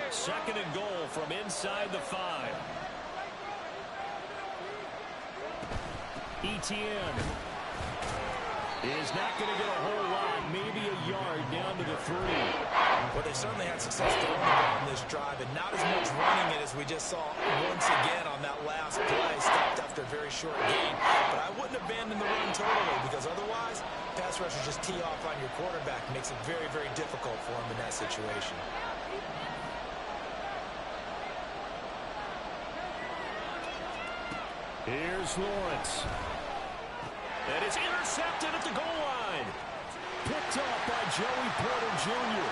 Second and goal from inside the 5. ETN is not going to get a whole lot, maybe a yard down to the 3. Well, they certainly had success throwing the ball in this drive, and not as much running it as we just saw once again on that last play, stopped after a very short gain. But I wouldn't abandon the run totally, because otherwise, pass rushers just tee off on your quarterback. Makes it very, very difficult for him in that situation. Here's Lawrence. And it's intercepted at the goal line. Picked up by Joey Porter Jr.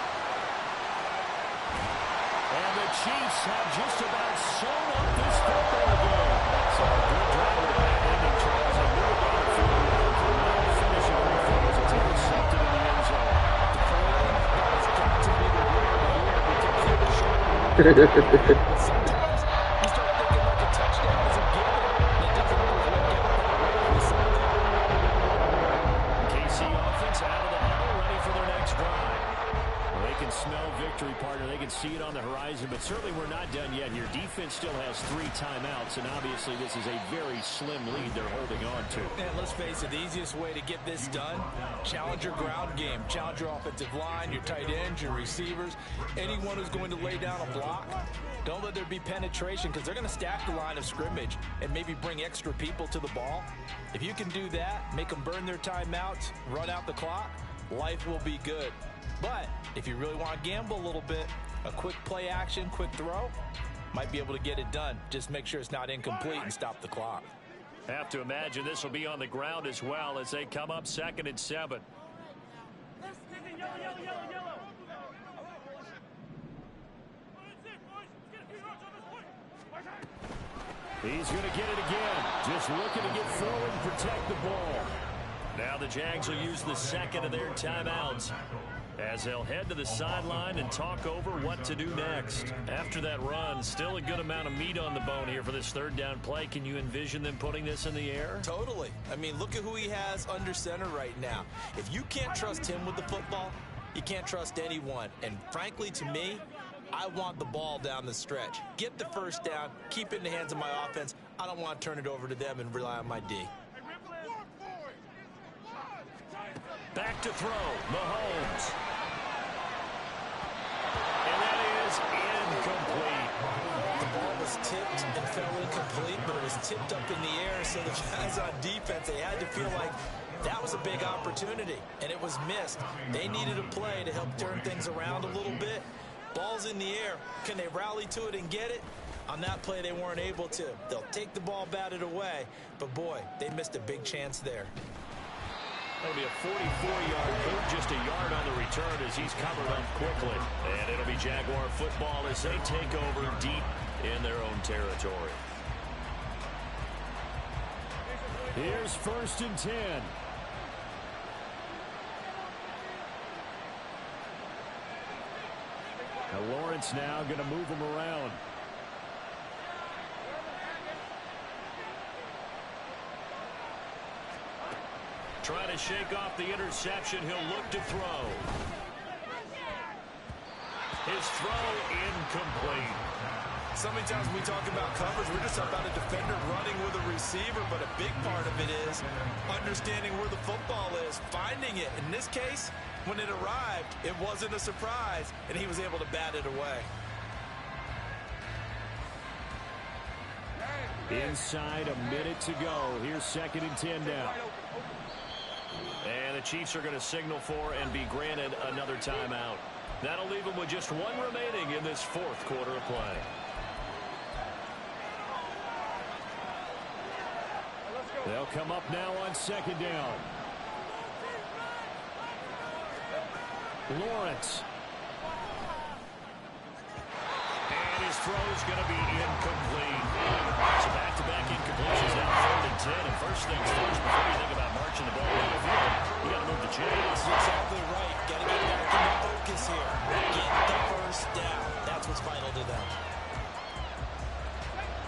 And the Chiefs have just about sewn up this football game. So a good drive with that ending, Charles. And really got it for the finishing refills. It's intercepted in the end zone. That's got to be the word of the year. We can keep it short. Sometimes you start thinking like a touchdown is a given. It doesn't always work out that way on Sunday. KC offense out of the huddle, ready for their next drive. Well, they can smell victory, partner. They can see it on the horizon, but certainly we're not done yet here. Defense still has 3 timeouts, and obviously this is a very slim lead they're holding on to. And let's face it, the easiest way to get this done, challenge your ground game. Challenge your offensive line, your tight ends, your receivers, anyone who's going to lay down a block. Don't let there be penetration, because they're going to stack the line of scrimmage and maybe bring extra people to the ball. If you can do that, make them burn their timeouts, run out the clock, life will be good. But if you really want to gamble a little bit, a quick play action, quick throw, might be able to get it done. Just make sure it's not incomplete and stop the clock. Have to imagine this will be on the ground as well as they come up 2nd and 7. He's going to get it again. Just looking to get forward and protect the ball. Now the Jags will use the 2nd of their timeouts as they'll head to the sideline and talk over what to do next. After that run, still a good amount of meat on the bone here for this 3rd down play. Can you envision them putting this in the air? Totally. I mean, look at who he has under center right now. If you can't trust him with the football, you can't trust anyone. And frankly, to me, I want the ball down the stretch. Get the 1st down, keep it in the hands of my offense. I don't want to turn it over to them and rely on my D. Back to throw, Mahomes. And that is incomplete. The ball was tipped and fell incomplete, but it was tipped up in the air, so the guys on defense, they had to feel like that was a big opportunity, and it was missed. They needed a play to help turn things around a little bit. Ball's in the air. Can they rally to it and get it? On that play, they weren't able to. They'll take the ball batted away, but boy, they missed a big chance there. That'll be a 44-yard move, just a yard on the return as he's covered up quickly. And it'll be Jaguar football as they take over deep in their own territory. Here's 1st and 10. Now Lawrence now going to move him around. Trying to shake off the interception. He'll look to throw. His throw incomplete. So many times when we talk about coverage, we're just about a defender running with a receiver, but a big part of it is understanding where the football is, finding it. In this case, when it arrived, it wasn't a surprise, and he was able to bat it away. Inside a minute to go. Here's 2nd and 10 now. And the Chiefs are going to signal for and be granted another timeout. That'll leave them with just one remaining in this 4th quarter of play. They'll come up now on 2nd down. Lawrence. And his throw's going to be incomplete. So back-to-back incompletions now 3rd and 10. And first things first, before you think about marching the ball down the field, you got to move the chains. Exactly right. Got to get back in the focus here. Get the first down. That's what's vital to them.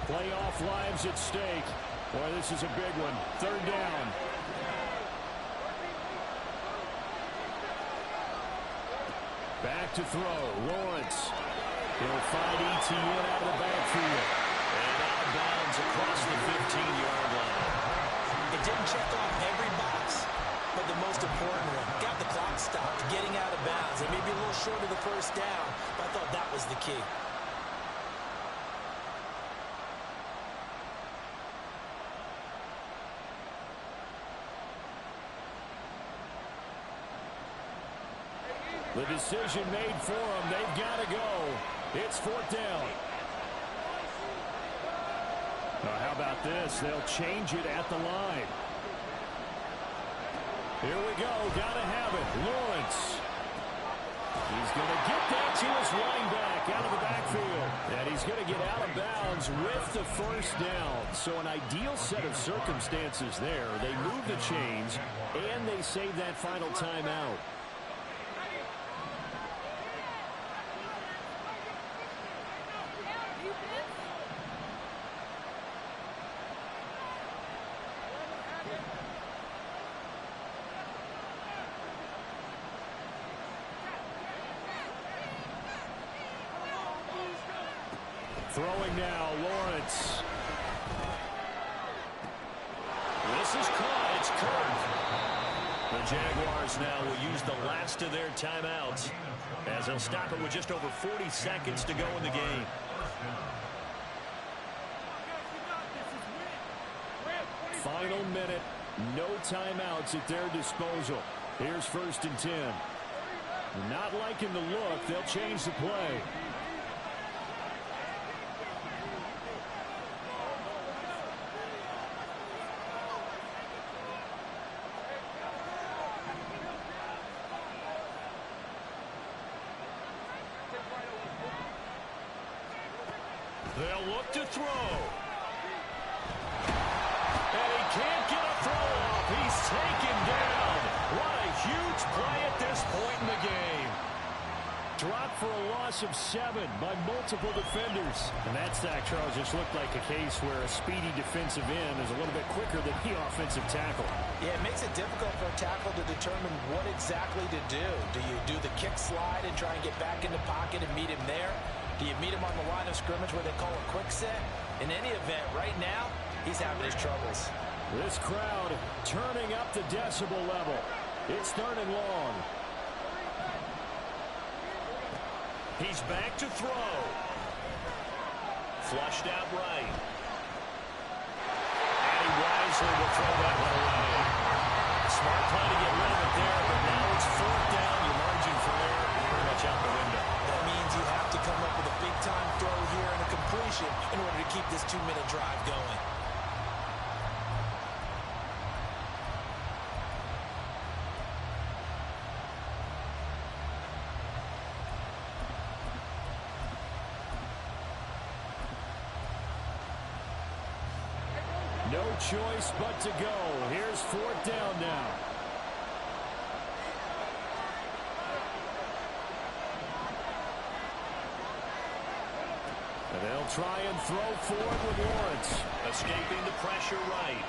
Playoff lives at stake. Boy, this is a big one. 3rd down. Back to throw. Lawrence. He'll find ETN out of the backfield. And out of bounds across the 15-yard line. It didn't check off every box, but the most important one. Got the clock stopped, getting out of bounds. It may be a little short of the first down, but I thought that was the key. The decision made for them. They've got to go. It's 4th down. Now, how about this? They'll change it at the line. Here we go. Got to have it. Lawrence. He's going to get that to his running back out of the backfield. And he's going to get out of bounds with the first down. So an ideal set of circumstances there. They move the chains, and they save that final timeout. Throwing now, Lawrence. This is caught. It's Kirk. The Jaguars now will use the last of their timeouts as they'll stop it with just over 40 seconds to go in the game. Final minute. No timeouts at their disposal. Here's 1st and 10. Not liking the look. They'll change the play. They'll look to throw. And he can't get a throw off. He's taken down. What a huge play at this point in the game. Dropped for a loss of 7 by multiple defenders. And that sack, Charles, just looked like a case where a speedy defensive end is a little bit quicker than the offensive tackle. Yeah, it makes it difficult for a tackle to determine what exactly to do. Do you do the kick slide and try and get back in the pocket and meet him there? Do you meet him on the line of scrimmage where they call a quick set? In any event, right now, he's having his troubles. This crowd turning up the decibel level. It's 3rd and long. He's back to throw. Flushed out right. And he wisely will throw that one away. Smart play to get rid of it there, but now it's 4th down. Your margin for error pretty much out the window. That means you have to come up with a big-time throw here and a completion in order to keep this 2-minute drive going. No choice but to go. Here's 4th down now. And they'll try and throw forward with Lawrence. Escaping the pressure right.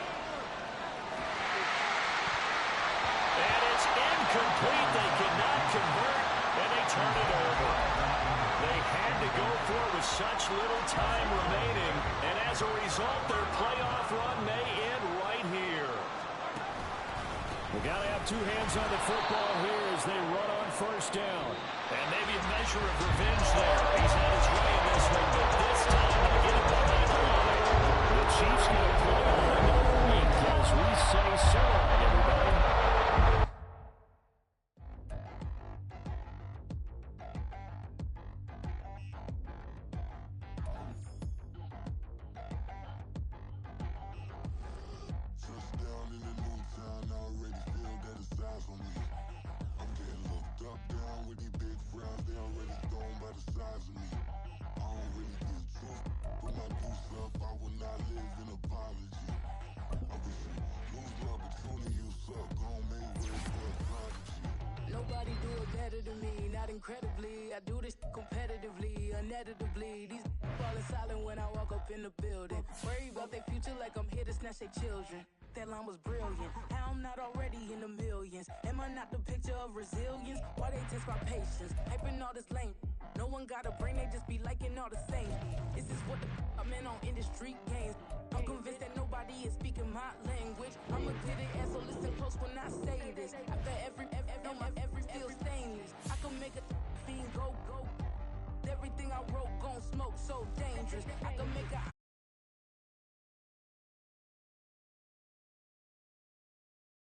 And it's incomplete. They cannot convert. and they turn it over. They had to go for it with such little time remaining, and as a result, their playoff run may end right here. We got to have two hands on the football here as they run on first down. And maybe a measure of revenge there. He's had his way in this one, but this time they get it behind the line. The Chiefs get a play on the week as we say so long, everybody. Nobody do it better than me, not incredibly. I do this competitively, uneditably. These falling silent when I walk up in the building. Worry about their future like I'm here to snatch their children. That line was brilliant. How I'm not already in the millions. Am I not the picture of resilience? Why they test my patience? Hyping all this lame. No one got a brain, they just be liking all the same. This is what the I'm in on industry games. I'm convinced that nobody is speaking my language. I'm a good ass, so listen close when I say